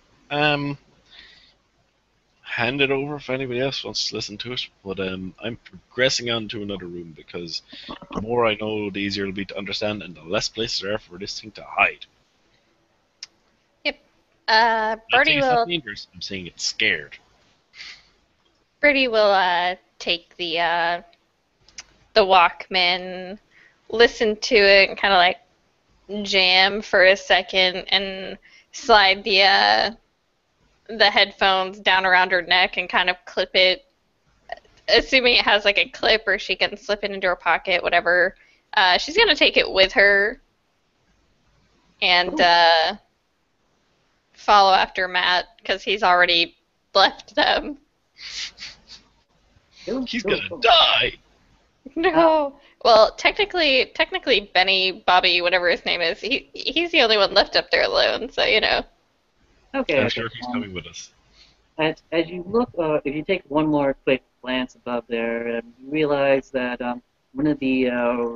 Hand it over if anybody else wants to listen to it. But I'm progressing on to another room because the more I know, the easier it'll be to understand, and the less places there are for this thing to hide. Yep. Birdie Birdie will. Dangerous. I'm saying it's scared. Birdie will take the Walkman, listen to it, and kind of like jam for a second, and slide the headphones down around her neck and kind of clip it, assuming it has like a clip or she can slip it into her pocket, whatever. She's gonna take it with her and follow after Matt because he's already left them. He's gonna die. No. Well, technically, Benny, Bobby, whatever his name is, he's the only one left up there alone. So you know. Okay. I'm sure he's coming with us. As you look, if you take one more quick glance above there, you realize that one of the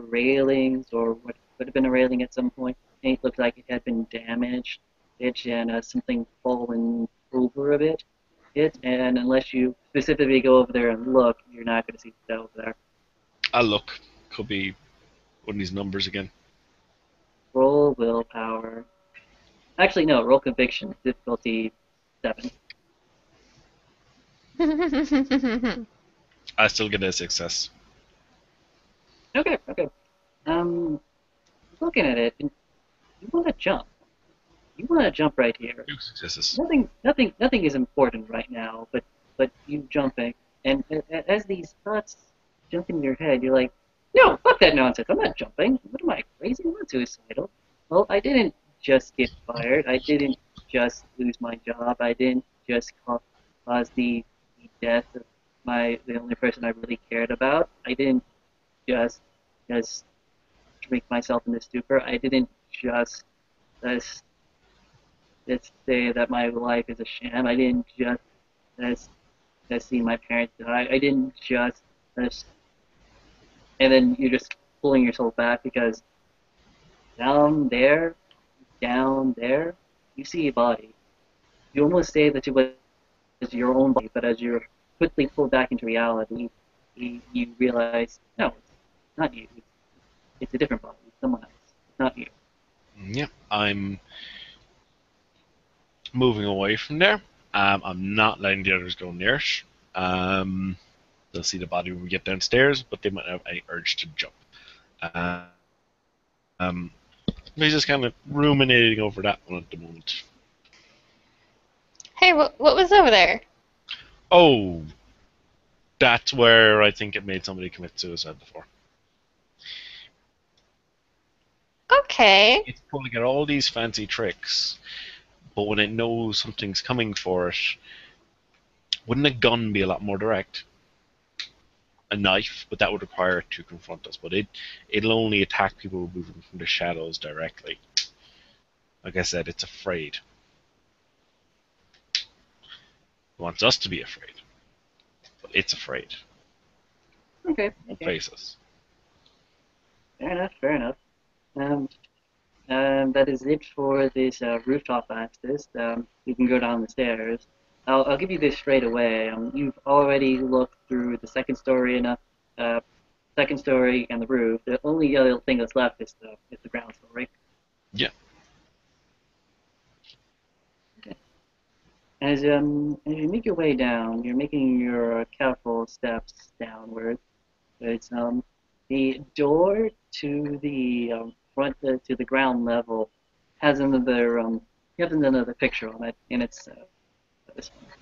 railings, or what could have been a railing at some point, it looked like it had been damaged, and something fallen over a bit. And unless you specifically go over there and look, you're not going to see that over there. I'll look. Could be one of these numbers again. Roll willpower. Actually, no. Roll conviction. Difficulty 7. I still get a success. Okay. Looking at it, you want to jump. You want to jump right here. 2 successes. Nothing is important right now, but you jumping, and as these thoughts jump in your head, you're like, no, fuck that nonsense. I'm not jumping. What am I, crazy? I'm not suicidal. Well, I didn't just get fired. I didn't just lose my job. I didn't just cause the death of the only person I really cared about. I didn't just drink myself into stupor. I didn't just say that my life is a sham. I didn't just see my parents die. I didn't just and then you're just pulling yourself back because down there, you see a body. You almost say that it was your own body, but as you're quickly pulled back into reality, you realize, no, it's not you. It's a different body. It's someone else. It's not you. Yeah, I'm moving away from there. I'm not letting the others go near it. They'll see the body when we get downstairs, but they might have a urge to jump. He's just kind of ruminating over that one at the moment. Hey, what was over there? Oh, that's where I think it made somebody commit suicide before. Okay. It's pulling out all these fancy tricks, but when it knows something's coming for it, wouldn't a gun be a lot more direct? A knife, but that would require it to confront us. But it'll only attack people moving from the shadows directly. Like I said, it's afraid. It wants us to be afraid, but it's afraid. Okay. Won't face us. Fair enough. That is it for this rooftop access. You can go down the stairs. I'll give you this straight away. You've already looked through the second story and the roof. The only other thing that's left is the ground story. Yeah. Okay. As you make your way down, you're making your careful steps downward. It's the door to the front to the ground level has another have another picture on it, and it's this one.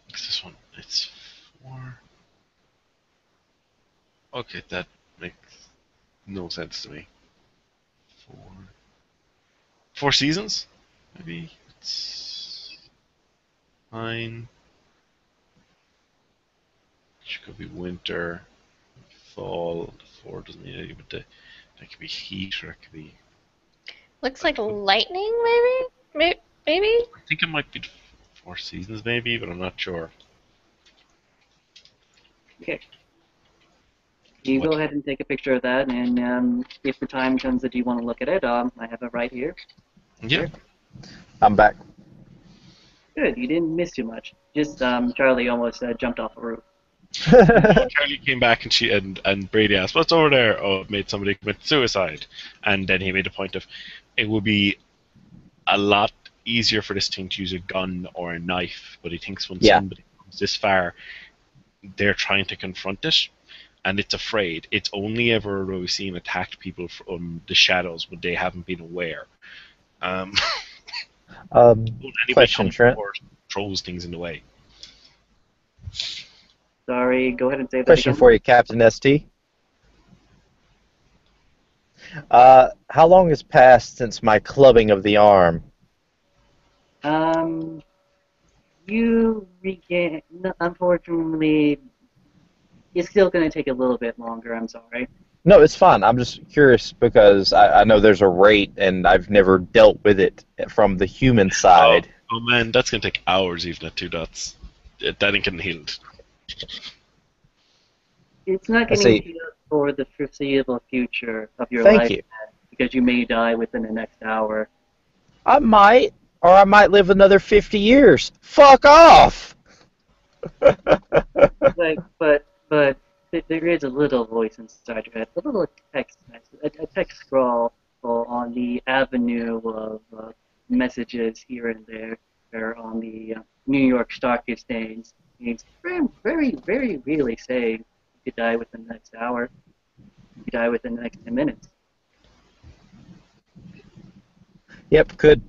What's this one? It's 4. Okay, that makes no sense to me. 4 seasons? Maybe it's 9. Which could be winter, fall. 4 doesn't mean anything, but that could be heat, or it could be. Looks like lightning, maybe. Maybe. I think it might be 4 seasons, maybe, but I'm not sure. Okay. You go ahead and take a picture of that, and if the time comes that you want to look at it, I have it right here. Yeah. Here. I'm back. Good, you didn't miss too much. Just Charlie almost jumped off a roof. Charlie came back and Brady asked, "What's over there?" Oh, it made somebody commit suicide. And then he made a point of, it would be a lot easier for this thing to use a gun or a knife, but he thinks when somebody comes this far, they're trying to confront it, and it's afraid. It's only ever where we've seen attacked people from the shadows when they haven't been aware. Question, Trent. Throws things in the way. Sorry, go ahead and say that Question again. for you, Captain ST. How long has passed since my clubbing of the arm? You regain. No, unfortunately, it's still going to take a little bit longer. I'm sorry. No, it's fine. I'm just curious because I know there's a rate, and I've never dealt with it from the human side. Oh man, that's going to take hours even at 2 dots. That ain't getting healed. It's not getting healed for the foreseeable future of your Thank life, you. because you may die within the next hour. I might, or I might live another 50 years. Fuck off! but there is a little voice inside your head, a little text message, a text scroll on the avenue of messages here and there, or on the New York Stock Exchange. It's very, very really saying you could die within the next hour, you could die within the next 10 minutes. Yep, could.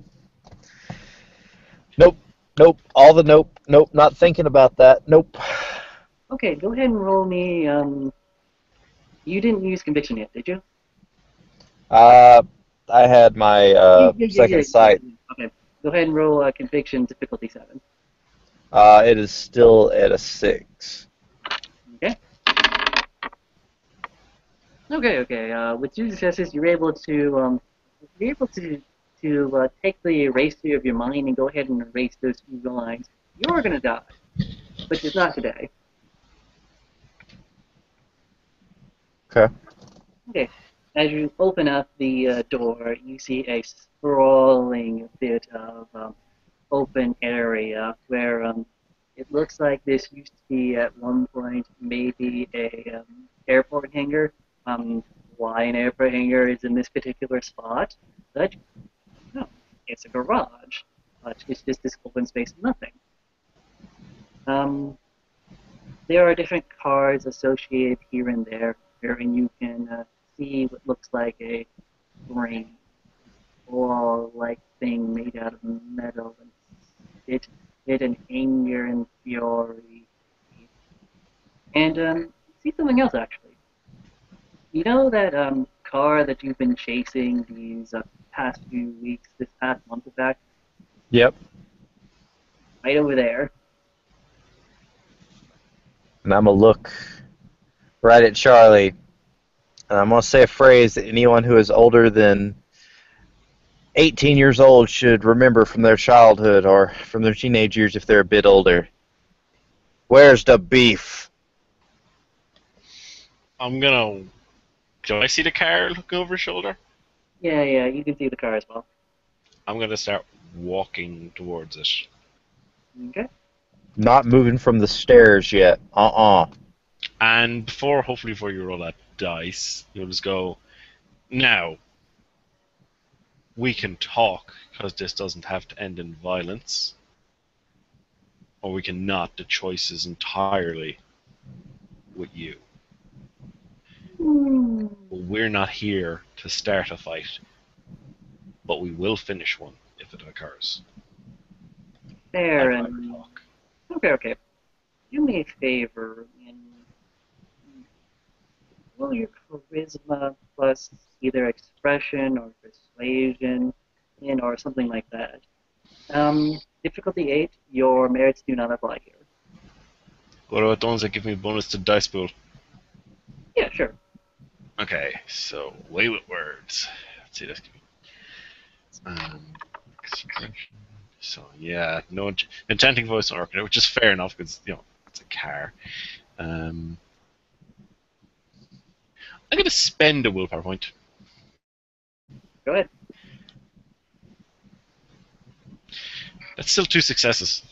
Nope, all the nope, not thinking about that, nope. Okay, go ahead and roll me, you didn't use conviction yet, did you? I had my second sight. Okay, go ahead and roll conviction difficulty 7. It is still at a 6. Okay. Okay. With 2 successes, you're able to take the eraser of your mind and go ahead and erase those 2 lines. You're gonna die, but it's not today. Okay. Okay. As you open up the door, you see a sprawling bit of open area where it looks like this used to be at one point maybe a airport hangar. Why an airport hangar is in this particular spot? But no, it's a garage. But it's just this open space of nothing. There are different cars associated here and there, wherein you can see what looks like a brain ball-like thing made out of metal, and it in anger and fury. And see something else actually. You know that car that you've been chasing these past few weeks, this past month in fact? Yep. Right over there. And I'm going to look right at Charlie, and I'm going to say a phrase that anyone who is older than 18 years old should remember from their childhood or from their teenage years if they're a bit older. Where's the beef? Do I see the car looking over his shoulder? Yeah, you can see the car as well. I'm gonna start walking towards it. Okay. Not moving from the stairs yet. And hopefully before you roll that dice, you'll just go, now, we can talk, because this doesn't have to end in violence. Or we can not. The choice is entirely with you. We're not here to start a fight, but we will finish one if if it occurs. Fair Like enough. talk. Okay. Do me a favor and roll your charisma plus either expression or persuasion, or something like that. Difficulty 8. Your merits do not apply here. What about the ones that give me bonus to dice pool? Yeah, sure. Okay, so way with words. Let's see this. Expression. So yeah, no enchanting voice or which is fair enough because it's a car. I'm gonna spend a willpower point. Go ahead. That's still 2 successes.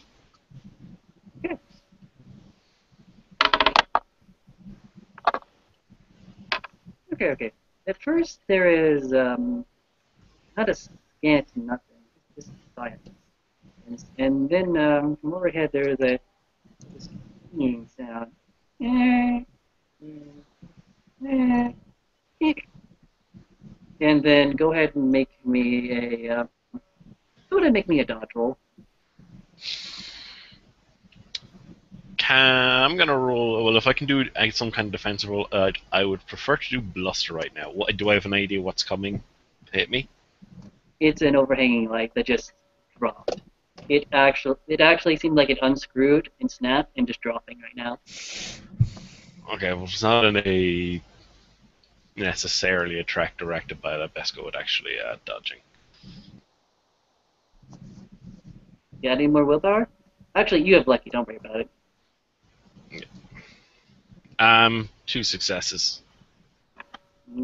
Okay. At first, there is not a scant nothing, just silence. And then from overhead, there is a singing sound. And then go ahead and make me a dodge roll. I'm gonna roll. Well, if I can do some kind of defensive roll, I would prefer to do bluster right now. Do I have an idea what's coming to hit me? It's an overhanging light that just dropped. It actually seemed like it unscrewed and snapped and just dropping right now. Okay, well, it's not necessarily a track directed by that. Best go with actually dodging. Yeah, need more willpower? Actually, you have lucky. Don't worry about it. 2 successes.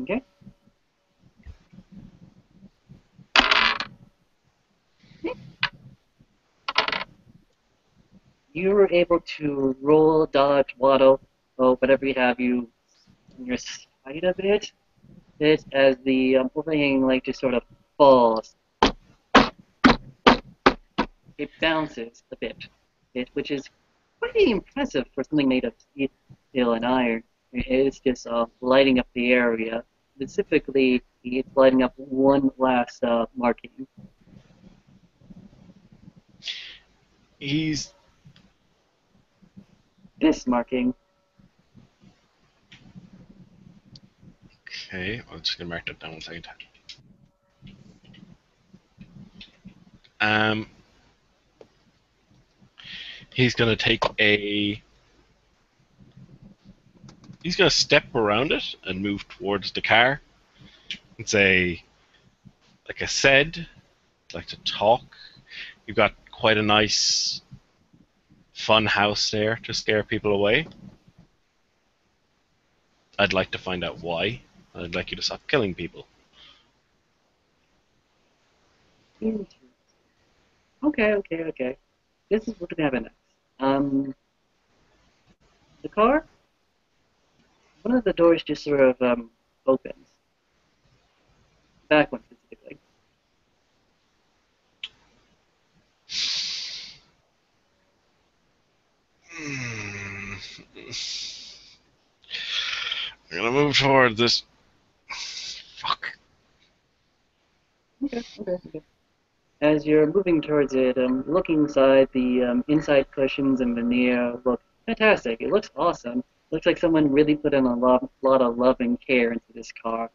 Okay. You were able to roll, dodge, waddle, or whatever you have you in your spite of it. This as the overhanging light just sort of falls. It bounces a bit, which is pretty impressive for something made of steel and iron. It's just lighting up the area. Specifically, it's lighting up one last marking. He's This marking. okay. I'm just gonna mark that down 1 second. He's gonna He's gonna step around it and move towards the car and say, like I said, I'd like to talk. You've got quite a nice fun house there to scare people away. I'd like to find out why. I'd like you to stop killing people. Okay. This is what's gonna happen next. The car. One of the doors just sort of opens. Back one specifically. I'm gonna move towards this. Fuck. Okay. As you're moving towards it, looking inside, the inside cushions and veneer look fantastic. It looks awesome. Looks like someone really put in a lot of love and care into this car.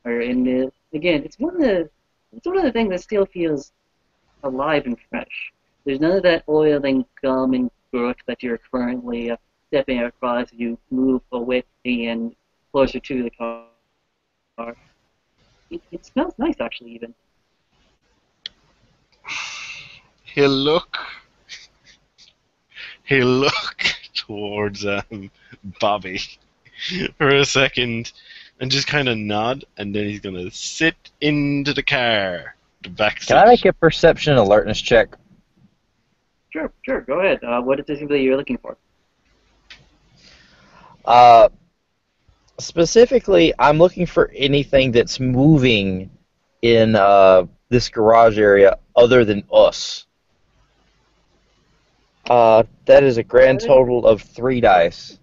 Again, it's one of the things that still feels alive and fresh. There's none of that oil and gum and growth that you're currently stepping across as you move away and closer to the car. It smells nice, actually, even. He'll look towards Bobby for a second and just kind of nod, and then he's gonna sit into the car. The back seat. Can I make a perception alertness check? Sure. Go ahead. What is it that you're looking for? Specifically, I'm looking for anything that's moving in this garage area other than us. That is a grand total of 3 dice.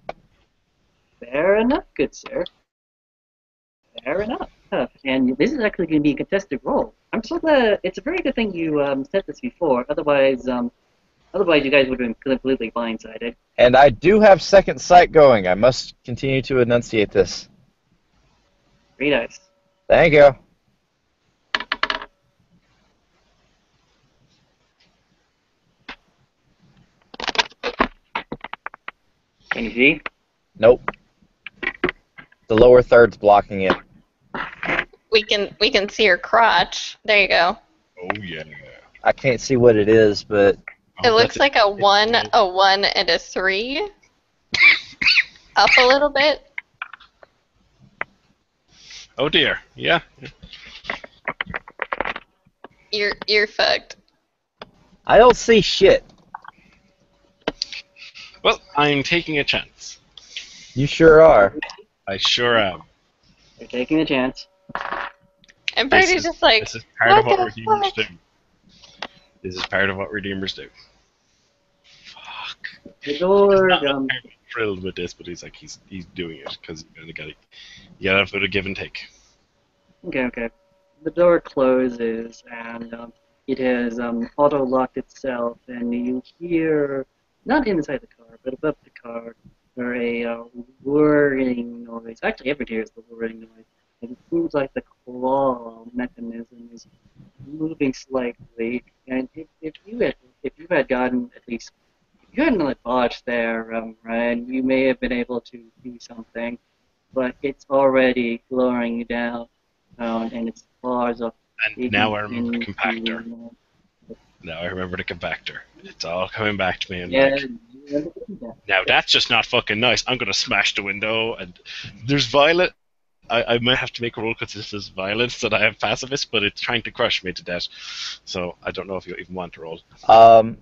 Fair enough, good sir. Fair enough. tough, and this is actually going to be a contested roll. I'm so glad. It's a very good thing you said this before. Otherwise, you guys would have been completely blindsided. And I do have second sight going. I must continue to enunciate this. Very nice. Thank you. Can you see? Nope. The lower third's blocking it. We can see her crotch. There you go. Oh yeah. I can't see what it is, but It looks like a 1, a 1, and a 3. Up a little bit. Oh dear. Yeah. You're fucked. I don't see shit. Well, I'm taking a chance. You sure are. I sure am. You're taking a chance. And Brady's just like, this is part of what what the Redeemers fuck? do. This is part of what Redeemers do. Fuck. The door. He's not thrilled with this, but he's like he's doing it because you gotta have a bit of give and take. Okay. The door closes, and it has auto-locked itself, and you hear, not inside the car, but above the car, there a whirring noise. Actually, everybody hears the whirring noise. It seems like the claw mechanism is moving slightly, and if you had gotten at least, if you hadn't like botched there, Ryan, you may have been able to do something, but it's already lowering down, and its claws are. And now I remember the compactor. Now I remember the compactor. It's all coming back to me. And yeah. Now that's just not fucking nice. I'm gonna smash the window, and there's Violet. I might have to make a roll because this is violence that I have pacifist, but it's trying to crush me to death. So I don't know if you even want to roll. I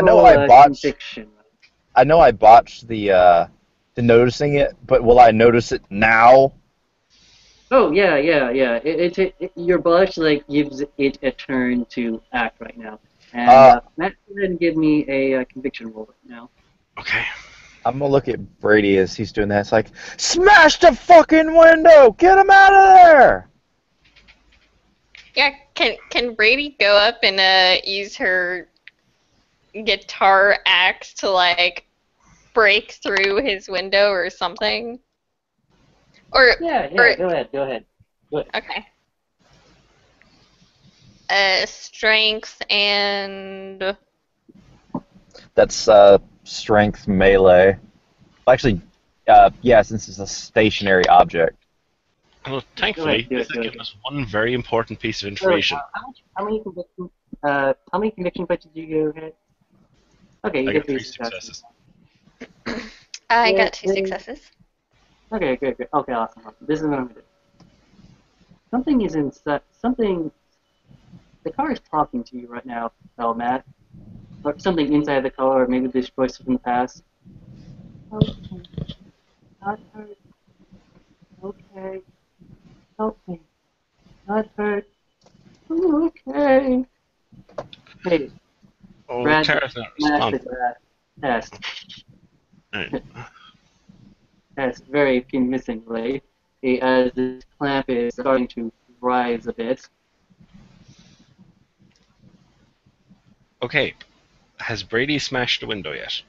know I botched. Conviction. I know I botched the noticing it, but will I notice it now? Oh yeah. Your botch like gives it a turn to act right now. And Matt, go ahead and give me a conviction roll right now. Okay. I'm gonna look at Brady as he's doing that. It's like, smash the fucking window! Get him out of there! Yeah, can Brady go up and use her guitar axe to like break through his window or something? Or Yeah, or, go ahead. Okay. Strength and That's strength melee. Actually, yeah, since it's a stationary object. Well, thankfully, this has given us one very important piece of information. How many conviction points did you get? Okay, you I get got 3 3 successes. I got 2 successes. Okay, good. Okay, awesome. This is what I'm gonna do. Something is something. The car is talking to you right now, Matt. Or something inside the car, or maybe this voice from the past. Okay. Not hurt. Okay. Help me. Not hurt. Okay. Hey. Oh, Brad, Tara's not Matt, responding. test. Right. Test very convincingly. As this clamp is starting to rise a bit. Okay. Has Brady smashed the window yet?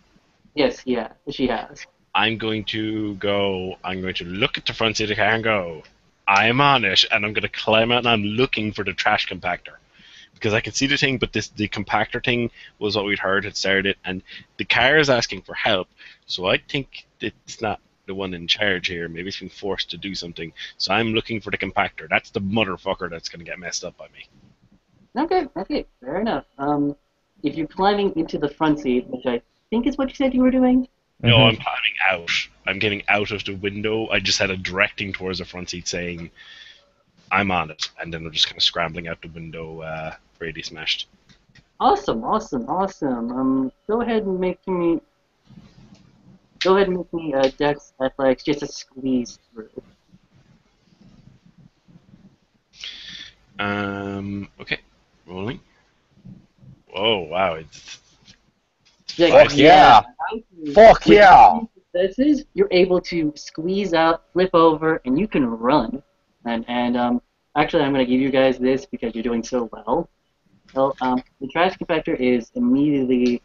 Yes, yeah, she has. I'm going to look at the front seat of the car and go, I'm on it, and I'm going to climb out and I'm looking for the trash compactor. Because I can see the thing, but the compactor thing was what we'd heard had started, and the car is asking for help, so I think it's not the one in charge here. Maybe it's been forced to do something. So I'm looking for the compactor. That's the motherfucker that's going to get messed up by me. Okay, fair enough. If you're climbing into the front seat, which I think is what you said you were doing? No, I'm climbing out. I'm getting out of the window. I just had a directing towards the front seat saying, I'm on it. And then I'm just kind of scrambling out the window, Brady smashed. Awesome. Go ahead and make me a Dex Athletics just to squeeze through. Okay. Rolling. Whoa, wow. It's Fuck yeah! Fuck yeah! this is you're able to squeeze out, flip over, and you can run. And actually, I'm going to give you guys this because you're doing so well. Well, the trash compactor is immediately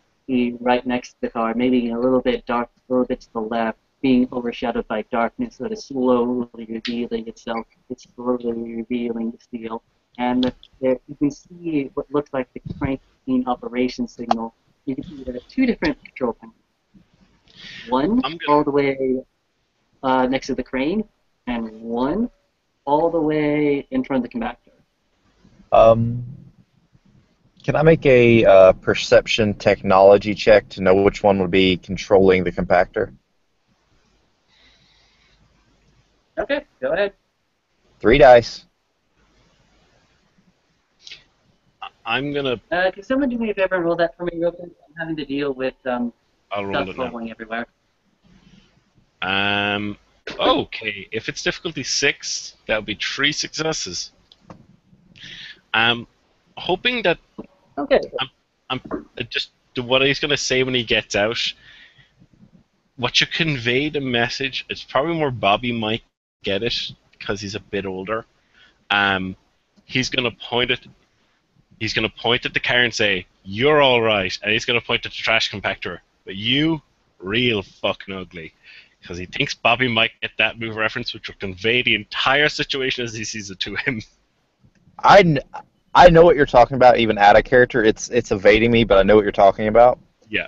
right next to the car, maybe a little bit dark, a little bit to the left, being overshadowed by darkness that is slowly revealing itself. It's slowly revealing the steel. And there, you can see what looks like the crank in operation signal. You can see there are two different control panels. One all the way next to the crane, and one all the way in front of the compactor. Can I make a perception technology check to know which one would be controlling the compactor? Okay, go ahead. 3 dice. I'm gonna. Can someone do me a favor and roll that for me real quick? I'm having to deal with I'll roll stuff it now. falling everywhere. Okay. If it's difficulty 6, that would be 3 successes. Hoping that. Okay. I'm just what he's gonna say when he gets out. What you convey the message, it's probably more Bobby might get it because he's a bit older. He's gonna point at the car and say, "You're all right," and he's gonna point at the trash compactor, but you, real fucking ugly, because he thinks Bobby might get that move reference, which will convey the entire situation as he sees it to him. I know what you're talking about, even out of character. It's evading me, but I know what you're talking about. Yeah.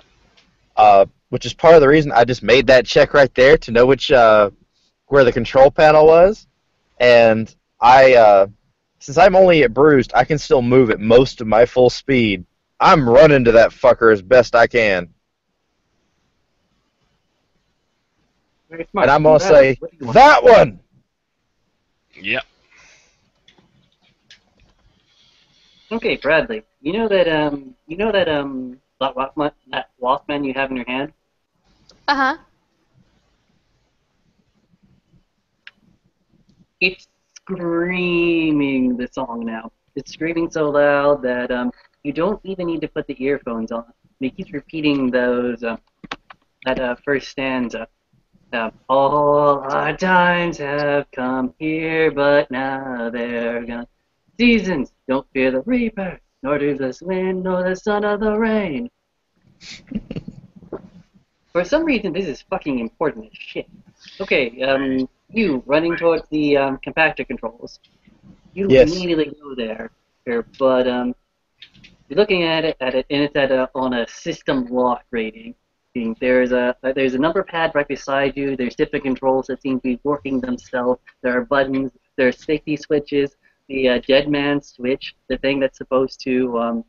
Which is part of the reason I just made that check right there to know which where the control panel was, and since I'm only at bruised, I can still move at most of my full speed. I'm running to that fucker as best I can, Very smart. and I'm gonna say What do you want? that one. Yep. Okay, Bradley. You know that that Walkman you have in your hand? Uh-huh. It's screaming the song now. It's screaming so loud that you don't even need to put the earphones on. It keeps repeating those that first stanza. All our times have come here, but now they're gone. Seasons don't fear the reaper, nor do the wind, nor the son of the rain. For some reason, this is fucking important as shit. Okay, you running towards the compactor controls. You Yes. immediately go there, but you're looking at it, and it's on a system lock rating. There's a number pad right beside you. There's different controls that seem to be working themselves. There are buttons. There are safety switches. The dead man switch, the thing that's supposed to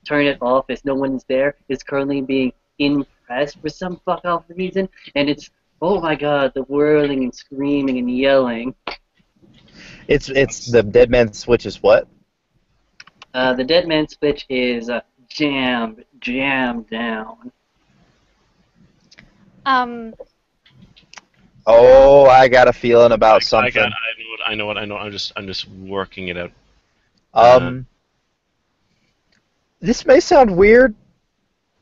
turn it off if no one's there, is currently being impressed for some fuck off reason, and it's, oh my god, the whirling and screaming and yelling. It's the dead man switch is what? The dead man switch is jammed down. Oh, I got a feeling about something. I know what. I'm just working it out. This may sound weird,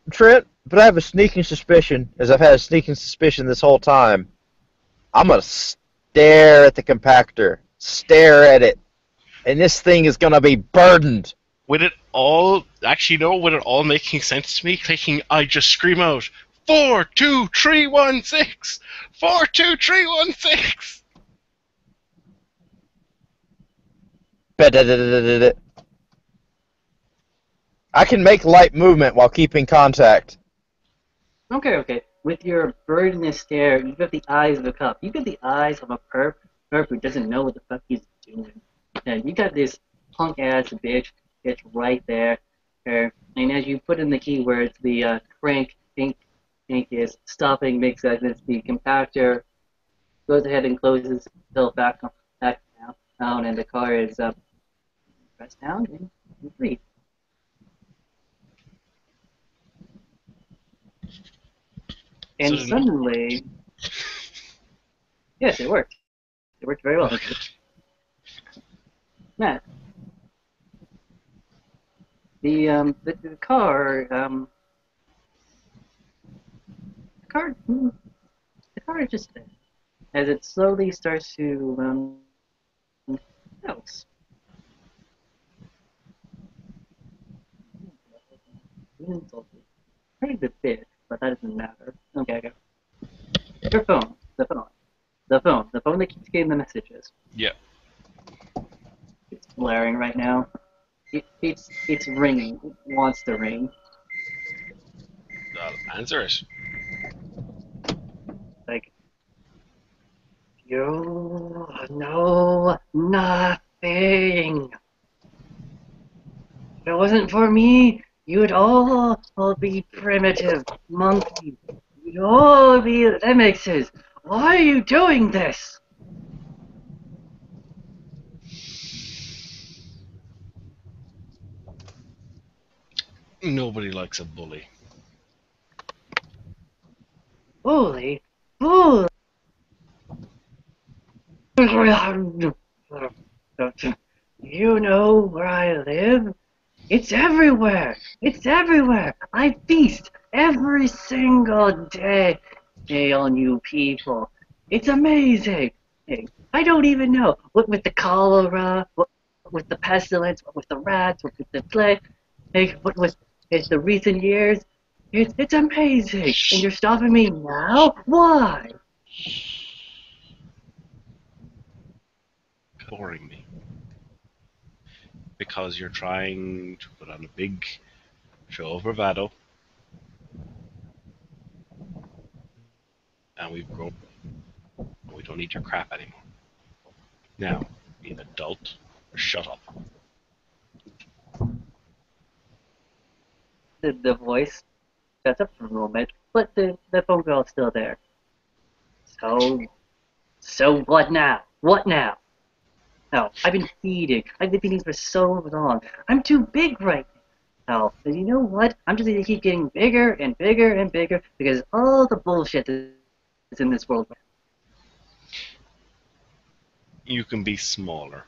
Trent, but I have a sneaking suspicion, as I've had a sneaking suspicion this whole time. I'm gonna stare at the compactor, stare at it, and this thing is gonna be burdened. With it all making sense to me, I just scream out, 42316! 42316! I can make light movement while keeping contact. Okay. With your birdness stare, you got the eyes of a cup. You got the eyes of a perp who doesn't know what the fuck he's doing. And you got this punk ass bitch right there. And as you put in the keywords, the crank ink is stopping makes sense. The compactor goes ahead and closes itself back down, and the car is pressed down and free. And So suddenly, yes, it worked. It worked very well. Matt, the car car just then, as it slowly starts to bounce. Pretty good bit, but that doesn't matter. Okay, okay. Your phone. The phone that keeps getting the messages. Yeah. It's blaring right now. It's ringing. It wants to ring. I'll answer it. Like, you know nothing. If it wasn't for me, you'd all be primitive monkeys. You'd all be remixes. Why are you doing this? Nobody likes a bully. Bully? Bully? You know where I live? It's everywhere! It's everywhere! I feast every single day on you people. It's amazing! Hey, I don't even know. What with the cholera, what with the pestilence, what with the rats, what with the plague, hey, what with the recent years. It's amazing! And you're stopping me now? Why? Boring me. Because you're trying to put on a big show of bravado, and we've grown. We don't need your crap anymore. Now, be an adult or shut up. The voice shuts up for a moment, but the phone call's still there. So what now? What now? No, I've been feeding for so long. I'm too big right now. And you know what? I'm just gonna keep getting bigger and bigger and bigger because all the bullshit that's in this world. You can be smaller.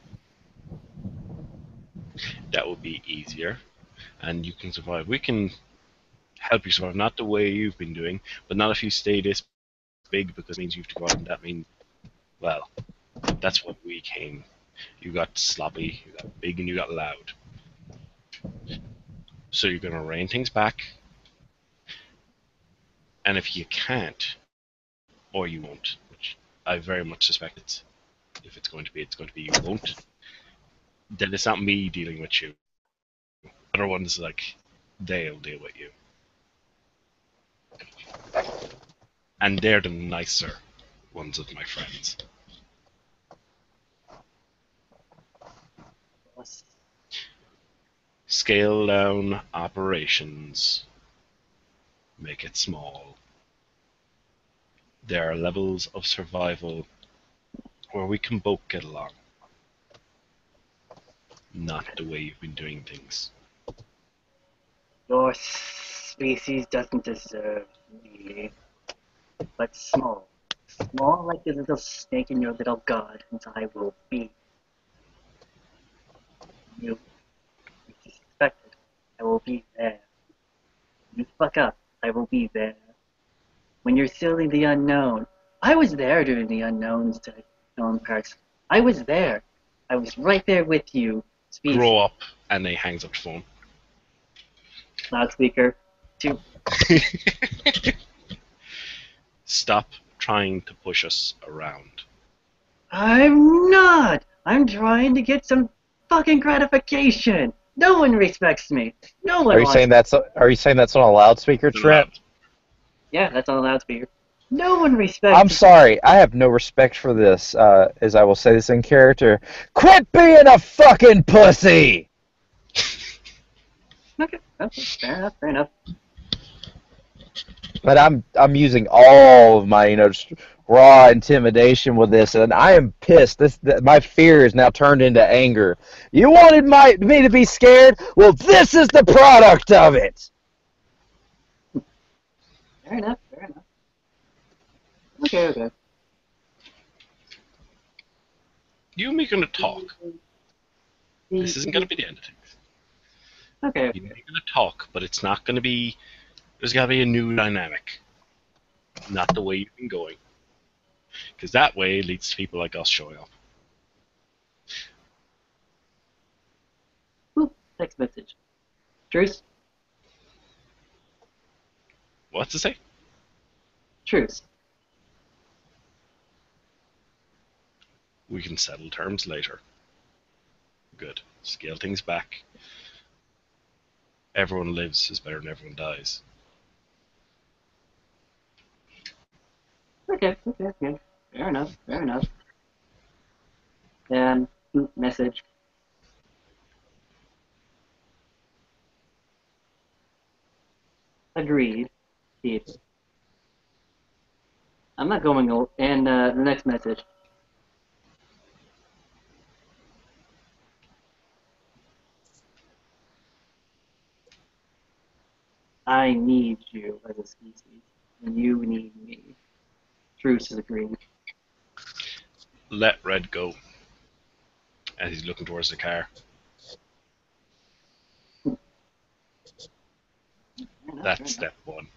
That would be easier, and you can survive. We can help you survive, not the way you've been doing, but not if you stay this big, because it means you have to go out, and that means, well, that's what we came. You got sloppy, you got big, and you got loud. So you're going to rein things back, and if you can't, or you won't, which I very much suspect it's, if it's going to be you won't, then it's not me dealing with you. Other ones, like, they'll deal with you. And they're the nicer ones of my friends. Scale down operations. Make it small. There are levels of survival where we can both get along. Not the way you've been doing things. Your species doesn't deserve me. But small. Small like the little snake in your little god, and I will be. You suspected. I will be there. You fuck up. I will be there. When you're still in the unknown. I was there during the unknowns to known parts. I was there. I was right there with you. Species. Grow up, and they hangs up the phone. Loudspeaker. 2. Stop trying to push us around. I'm not! I'm trying to get some fucking gratification! No one respects me! No one Are you saying that's on a loudspeaker, Trent? Yeah, that's on a loudspeaker. No one respects I'm sorry, I have no respect for this, as I will say this in character. Quit being a fucking pussy! Okay, fair enough. But I'm using all of my, just raw intimidation with this, and I am pissed. My fear is now turned into anger. You wanted me to be scared? Well, this is the product of it. Fair enough. Okay. You and me are going to talk. This isn't going to be the end of things. Okay. You're going to talk, but it's not going to be... There's got to be a new dynamic. Not the way you've been going. because that way leads to people like us showing up. Boop, text message. Truce? What's it say? Truce. We can settle terms later. Good. Scale things back. Everyone lives is better than everyone dies. Okay. Fair enough. Boop, message. Agreed. Peter. I'm not going over. And the next message. I need you as a species, and you need me. Truce is agreed. Let Red go. As he's looking towards the car. That's step one.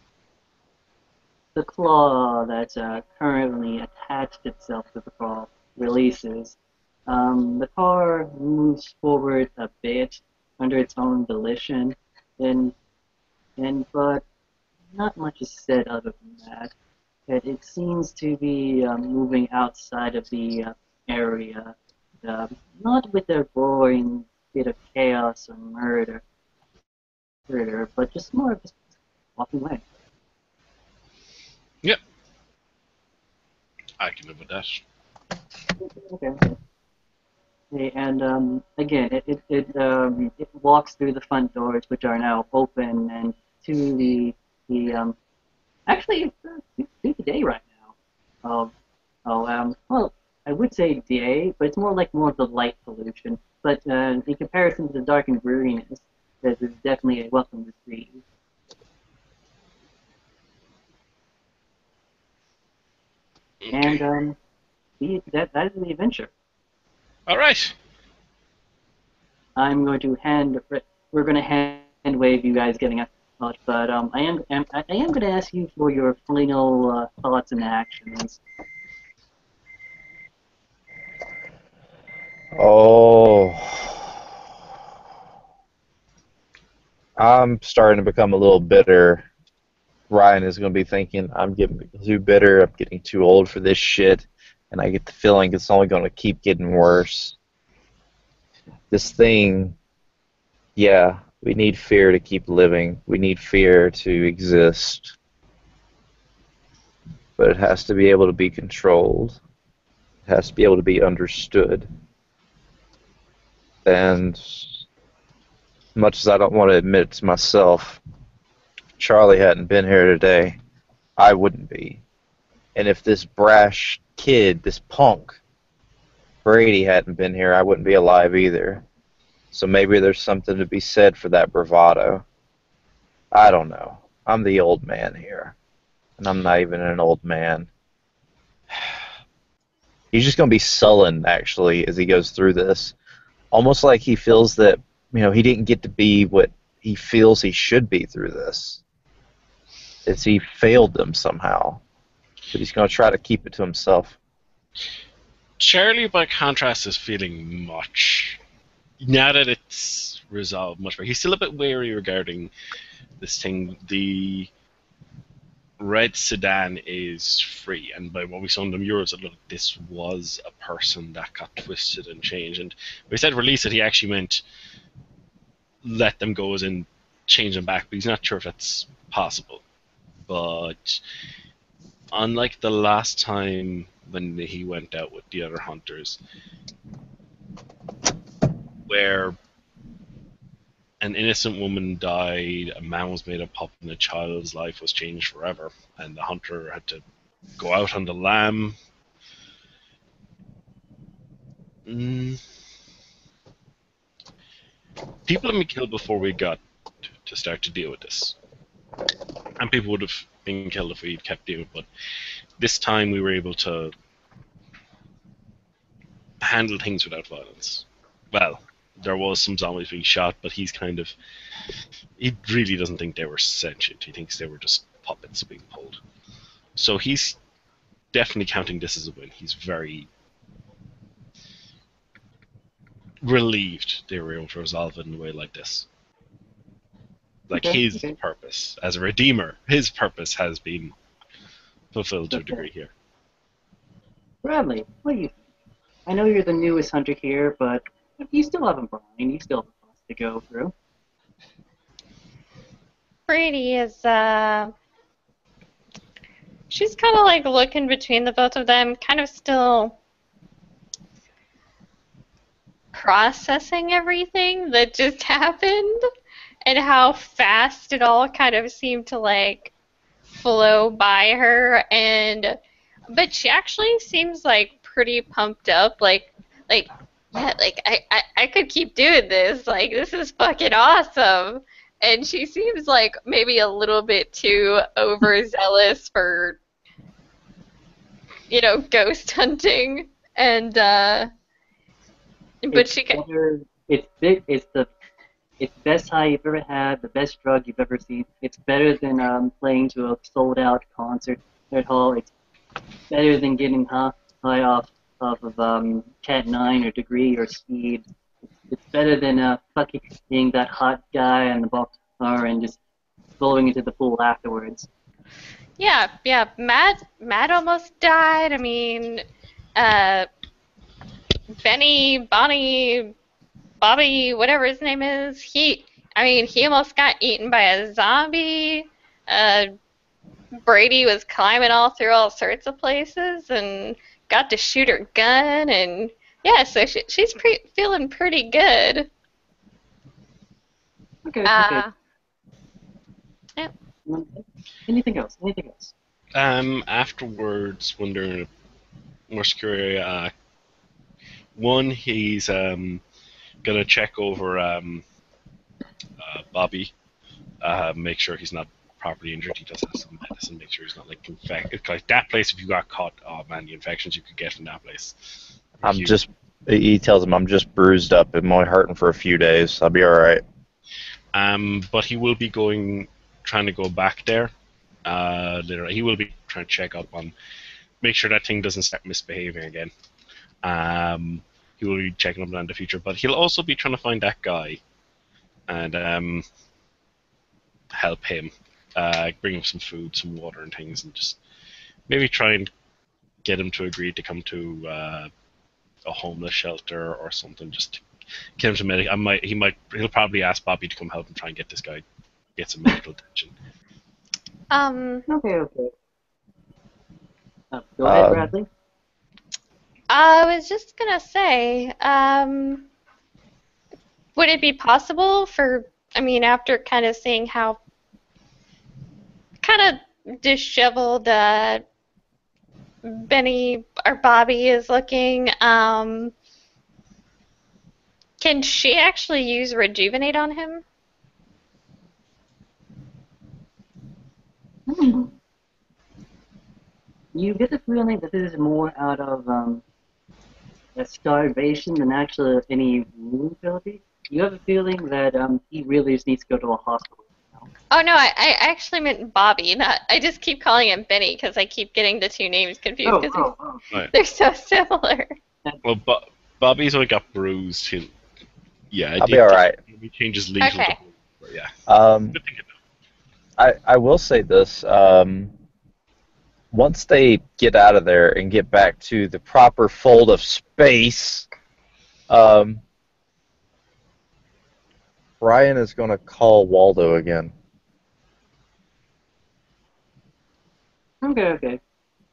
The claw that's currently attached itself to the car releases. The car moves forward a bit under its own volition, but not much is said other than that. It seems to be moving outside of the area, not with a roaring bit of chaos or murder, but just more of just walking away. Yep. I can live with that. Okay. And again, it walks through the front doors, which are now open, and to the actually it's through the day right now. Well, I would say day, but it's more of the light pollution. But in comparison to the dark and dreariness, this is definitely a welcome reprieve. Okay. And that is the adventure. All right. I'm going to we're going to hand wave you guys getting out, but I am going to ask you for your final thoughts and actions. Oh, I'm starting to become a little bitter. Ryan is going to be thinking, I'm getting too bitter, I'm getting too old for this shit, and I get the feeling it's only going to keep getting worse. This thing, yeah, we need fear to keep living. We need fear to exist. But it has to be able to be controlled. It has to be able to be understood. And much as I don't want to admit it to myself, if Charlie hadn't been here today, I wouldn't be. And if this brash kid, this punk, Brady hadn't been here, I wouldn't be alive either. So maybe there's something to be said for that bravado. I don't know. I'm the old man here. And I'm not even an old man. He's just going to be sullen, actually, as he goes through this. Almost like he feels that, he didn't get to be what he feels he should be through this. It's he failed them somehow. But he's going to try to keep it to himself. Charlie, by contrast, is feeling much. Now that it's resolved much better. He's still a bit wary regarding this thing. The red sedan is free, and by what we saw in the murals, it looked like this was a person that got twisted and changed. And when he said release it, he actually meant let them go as in change them back, but he's not sure if that's possible. But unlike the last time when he went out with the other hunters, where an innocent woman died, a man was made a pup, and a child's life was changed forever, and the hunter had to go out on the lam. People have been killed before we got to start to deal with this. And people would have been killed if we kept dealing, but this time we were able to handle things without violence. Well, there was some zombies being shot, but he really doesn't think they were sentient. He thinks they were just puppets being pulled. So he's definitely counting this as a win. He's very relieved they were able to resolve it in a way like this. Like his purpose as a redeemer, his purpose has been fulfilled to a degree here. Bradley, what do you think? I know you're the newest hunter here, but you still have a brain. You still have a boss to go through. Brady is, she's kind of like looking between the both of them, kind of still processing everything that just happened and how fast it all kind of seemed to like flow by her, but she actually seems like pretty pumped up, like yeah, like I could keep doing this, like this is fucking awesome. And she seems like maybe a little bit too overzealous for, ghost hunting. And but she can. It's big. It's the best high you've ever had. The best drug you've ever seen. It's better than playing to a sold-out concert hall. It's better than getting high off of Cat 9 or Degree or Speed. It's better than fucking being that hot guy on the bar and just blowing into the pool afterwards. Yeah. Matt almost died. I mean, Benny, Bonnie, Bobby, whatever his name is, he almost got eaten by a zombie. Brady was climbing all through all sorts of places and got to shoot her gun, and yeah, so she's feeling pretty good. Okay. Yeah. Anything else? Afterwards, when they're more secure, one, he's gonna check over Bobby, make sure he's not properly injured. He does have some medicine, make sure he's not like infected. Like that place, if you got caught, oh man, the infections you could get from that place. He tells him, I'm just bruised up and only hurting for a few days. I'll be alright. But he will be trying to go back there. Later, he will be trying to check up on, make sure that thing doesn't start misbehaving again. He will be checking up on the future, but he'll also be trying to find that guy and help him, bring him some food, some water, and things, and just maybe try and get him to agree to come to a homeless shelter or something. Just to get him to he'll probably ask Bobby to come help him try and get this guy some medical attention. Okay. Go ahead, Bradley. I was just gonna say, would it be possible after kind of seeing how kind of disheveled Benny or Bobby is looking, can she actually use Rejuvenate on him? You get the feeling that this is more out of a starvation than actually any wound ability. You have a feeling that he really just needs to go to a hospital now. Oh no, I actually meant Bobby. I just keep calling him Benny because I keep getting the two names confused because they're so similar. Well, Bobby's only got bruised. I'll be alright. He changes lethal. Okay. Yeah. I will say this. Once they get out of there and get back to the proper fold of space, Ryan is going to call Waldo again. Okay.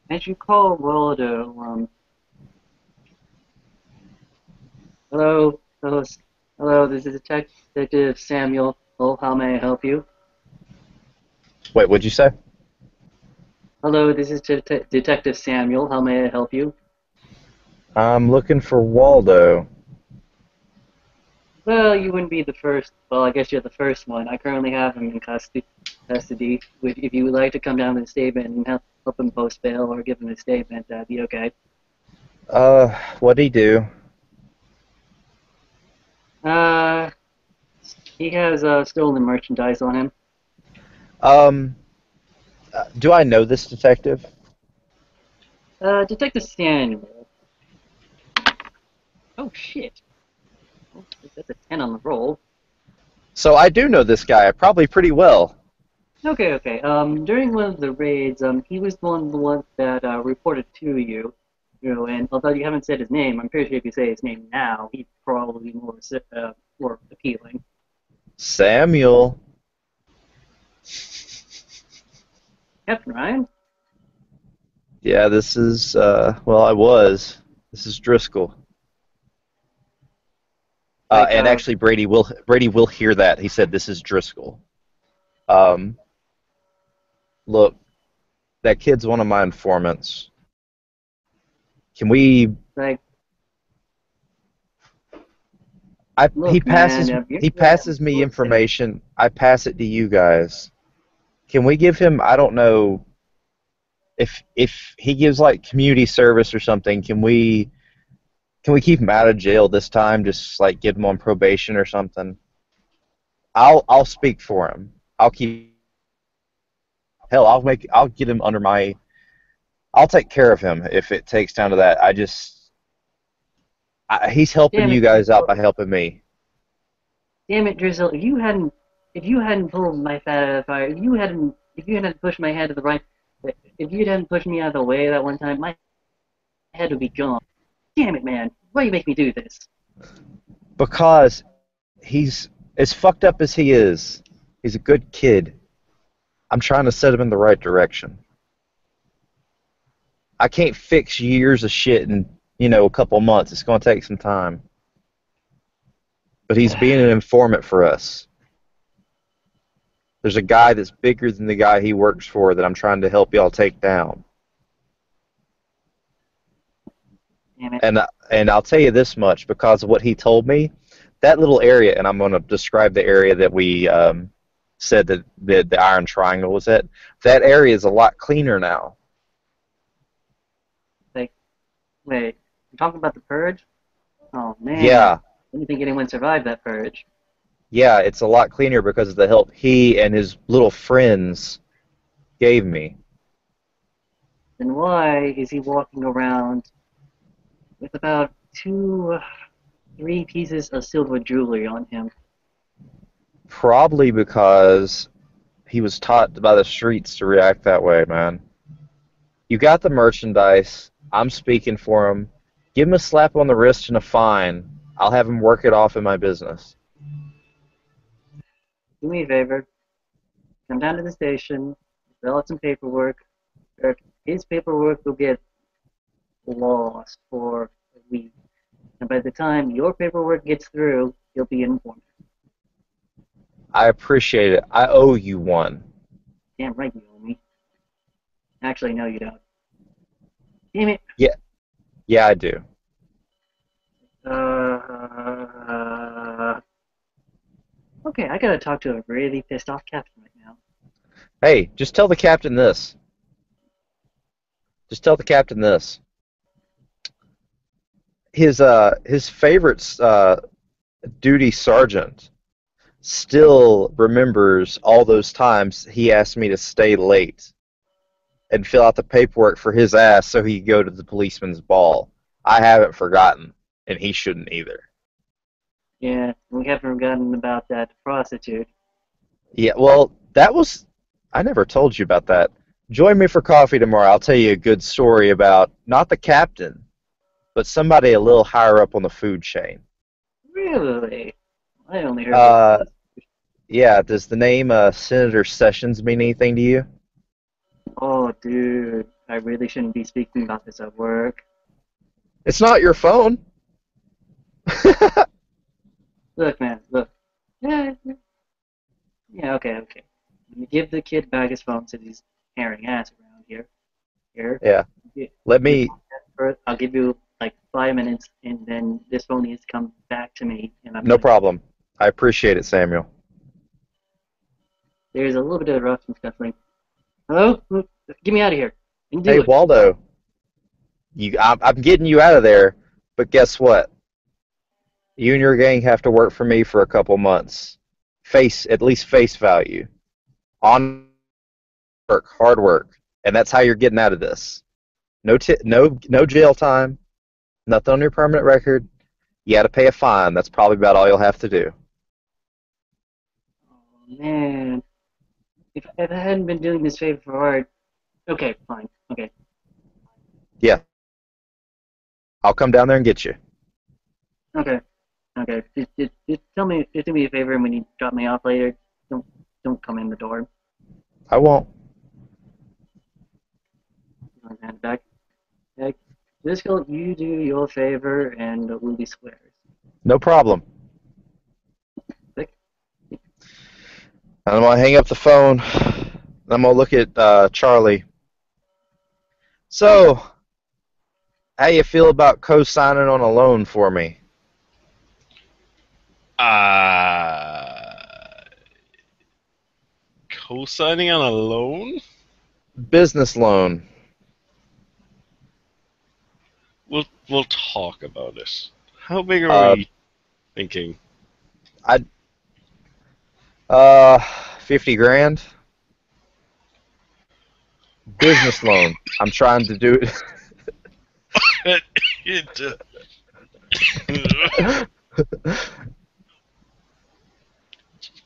As you call Waldo, hello, this is Detective Samuel. Oh, how may I help you? Wait, what'd you say? Hello, this is Detective Samuel. How may I help you? I'm looking for Waldo. Well, you wouldn't be the first. Well, I guess you're the first one. I currently have him in custody. If you would like to come down with a statement and help him post bail or give him a statement, that'd be okay. What'd he do? He has stolen merchandise on him. Do I know this detective? Detective Samuel. Oh shit. Oh, that's a 10 on the roll. So I do know this guy probably pretty well. Okay. During one of the raids, he was the one that reported to you. You know, and although you haven't said his name, I'm pretty sure if you say his name now, he'd probably be more appealing. Samuel. Captain Ryan? Yeah, this is, well, I was. This is Driscoll. And actually, Brady will hear that. He said, "This is Driscoll." Look, that kid's one of my informants. Can we? Like, He passes me information. I pass it to you guys. Can we give him? I don't know. If he gives like community service or something, can we keep him out of jail this time? Just like get him on probation or something. I'll speak for him. I'll get him under my. I'll take care of him if it takes down to that. He's helping you guys out by helping me. Damn it, Drizzle! If you hadn't pulled my fat out of the fire, if you hadn't pushed my head to the right, if you hadn't pushed me out of the way that one time, my head would be gone. Damn it, man! Why do you make me do this? Because he's as fucked up as he is. He's a good kid. I'm trying to set him in the right direction. I can't fix years of shit in, a couple months. It's going to take some time. But he's being an informant for us. There's a guy that's bigger than the guy he works for that I'm trying to help y'all take down. Damn it. And I'll tell you this much, because of what he told me, that little area, and I'm going to describe the area that we said that the Iron Triangle was at, that area is a lot cleaner now. Wait, you're talking about the purge? Oh, man. Yeah. I don't think anyone survived that purge. Yeah, it's a lot cleaner because of the help he and his little friends gave me. Then why is he walking around with about 2-3 pieces of silver jewelry on him? Probably because he was taught by the streets to react that way, man. You got the merchandise. I'm speaking for him. Give him a slap on the wrist and a fine. I'll have him work it off in my business. Do me a favor. Come down to the station. Fill out some paperwork. His paperwork will get lost for a week. And by the time your paperwork gets through, he'll be informed. I appreciate it. I owe you one. Damn right you owe me. Actually, no, you don't. Damn it. Yeah, I do. Okay, I gotta talk to a really pissed off captain right now. Hey, just tell the captain this. His favorite duty sergeant still remembers all those times he asked me to stay late and fill out the paperwork for his ass so he could go to the policeman's ball. I haven't forgotten, and he shouldn't either. Yeah, we haven't forgotten about that prostitute. Yeah, well, I never told you about that. Join me for coffee tomorrow. I'll tell you a good story about, not the captain, but somebody a little higher up on the food chain. Really? I only heard yeah, does the name Senator Sessions mean anything to you? Oh, dude, I really shouldn't be speaking about this at work. It's not your phone. Look, man, look. Yeah, okay. Let me give the kid back his phone since he's carrying ass around here. Yeah. I'll give you like 5 minutes, and then this phone needs to come back to me. And No problem. I appreciate it, Samuel. There's a little bit of rough and scuffling. Hello? Get me out of here. Hey, Waldo. I'm getting you out of there, but guess what? You and your gang have to work for me for a couple months. At least face value. On work, hard work. And that's how you're getting out of this. no jail time, nothing on your permanent record. You got to pay a fine. That's probably about all you'll have to do. Oh, man. If I hadn't been doing this favor for art... Okay, fine. Okay. Yeah. I'll come down there and get you. Okay. Okay. Just tell me, just do me a favor, and when you drop me off later, don't come in the door. I won't. Hand back. Driscoll, you do your favor, and we'll be squares. No problem. Click. I'm gonna hang up the phone. I'm gonna look at Charlie. So, how you feel about co-signing on a loan for me? Co-signing on a loan? Business loan. We'll talk about it. How big are we thinking? 50 grand. Business loan. I'm trying to do it.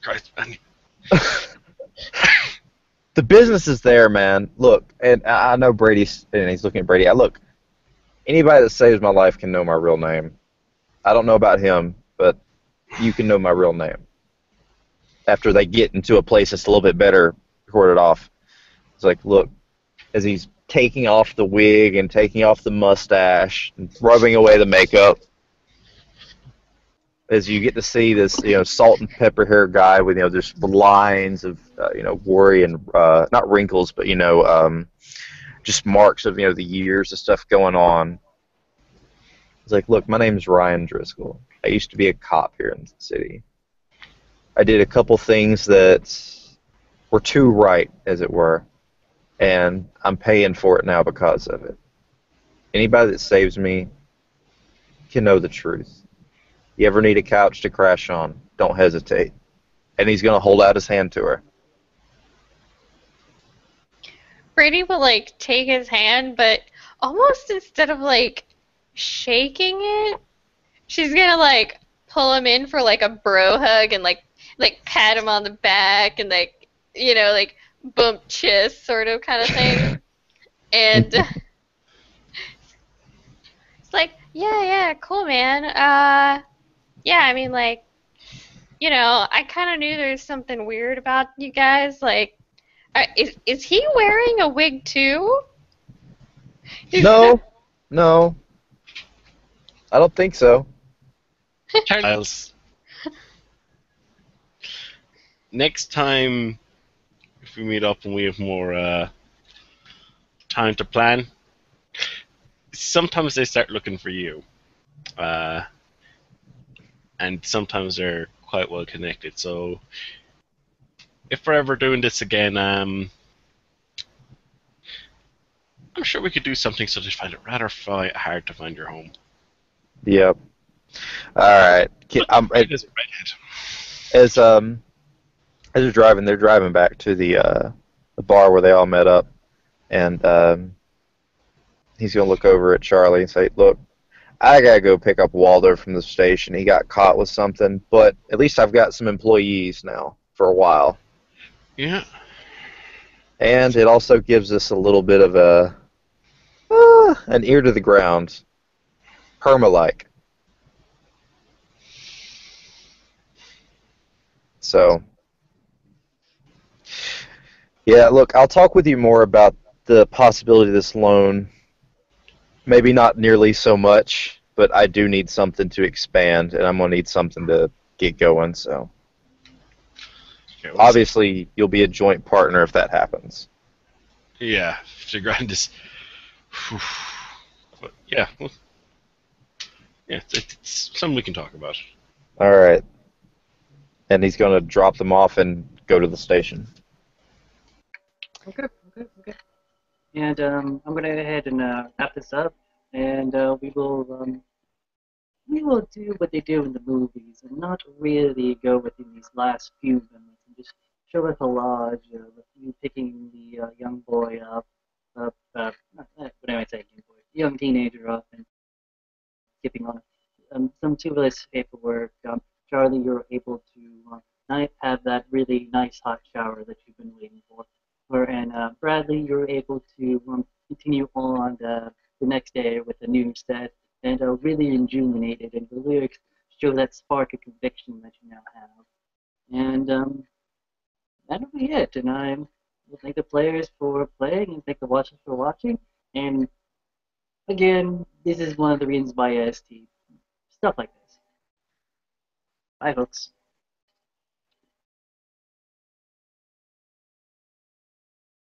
Christ, man. The business is there, man. Look, and I know Brady's, and he's looking at Brady. Look, anybody that saves my life can know my real name. I don't know about him, but you can know my real name. After they get into a place that's a little bit better recorded off. It's like, look, as he's taking off the wig and taking off the mustache and rubbing away the makeup, as you get to see this, salt and pepper hair guy with, just lines of, worry and not wrinkles, but just marks of, the years of stuff going on. It's like, look, my name's Ryan Driscoll. I used to be a cop here in the city. I did a couple things that were too right, as it were, and I'm paying for it now because of it. Anybody that saves me can know the truth. You ever need a couch to crash on, don't hesitate. And he's going to hold out his hand to her. Brady will, take his hand, but almost instead of, shaking it, she's going to, pull him in for, a bro hug and, pat him on the back and, bump chest sort of kind of thing. And it's like, yeah, cool, man. Yeah, I mean, I kind of knew there's something weird about you guys. Is he wearing a wig too? No. I don't think so. Charles. Next time, if we meet up and we have more time to plan, sometimes they start looking for you. And sometimes they're quite well connected. So if we're ever doing this again, I'm sure we could do something so they find it rather hard to find your home. Yep. All right. As they're driving back to the bar where they all met up, and he's gonna look over at Charlie and say, "Look, I gotta go pick up Waldo from the station. He got caught with something, but at least I've got some employees now for a while." Yeah. And it also gives us a little bit of an ear to the ground, perma-like. So, yeah, look, I'll talk with you more about the possibility of this loan. Maybe not nearly so much, but I do need something to expand, and I'm going to need something to get going, so. Okay, obviously, you'll be a joint partner if that happens. Yeah, if the grind is... But yeah, well, it's something we can talk about. All right. And he's going to drop them off and go to the station. Okay. And I'm going to go ahead and wrap this up, and we will do what they do in the movies, and not really go within these last few minutes, and just show a collage of you picking the young boy up, what am I saying? young teenager up and skipping on some tuberous paperwork. Charlie, you're able to have that really nice hot shower that you've been waiting for. And Bradley, you're able to continue on the next day with a new set and really rejuvenated, and the lyrics show that spark of conviction that you now have. And that'll be it. And I will thank the players for playing and thank the watchers for watching. And again, this is one of the reasons why ST stuff like this. Bye, folks.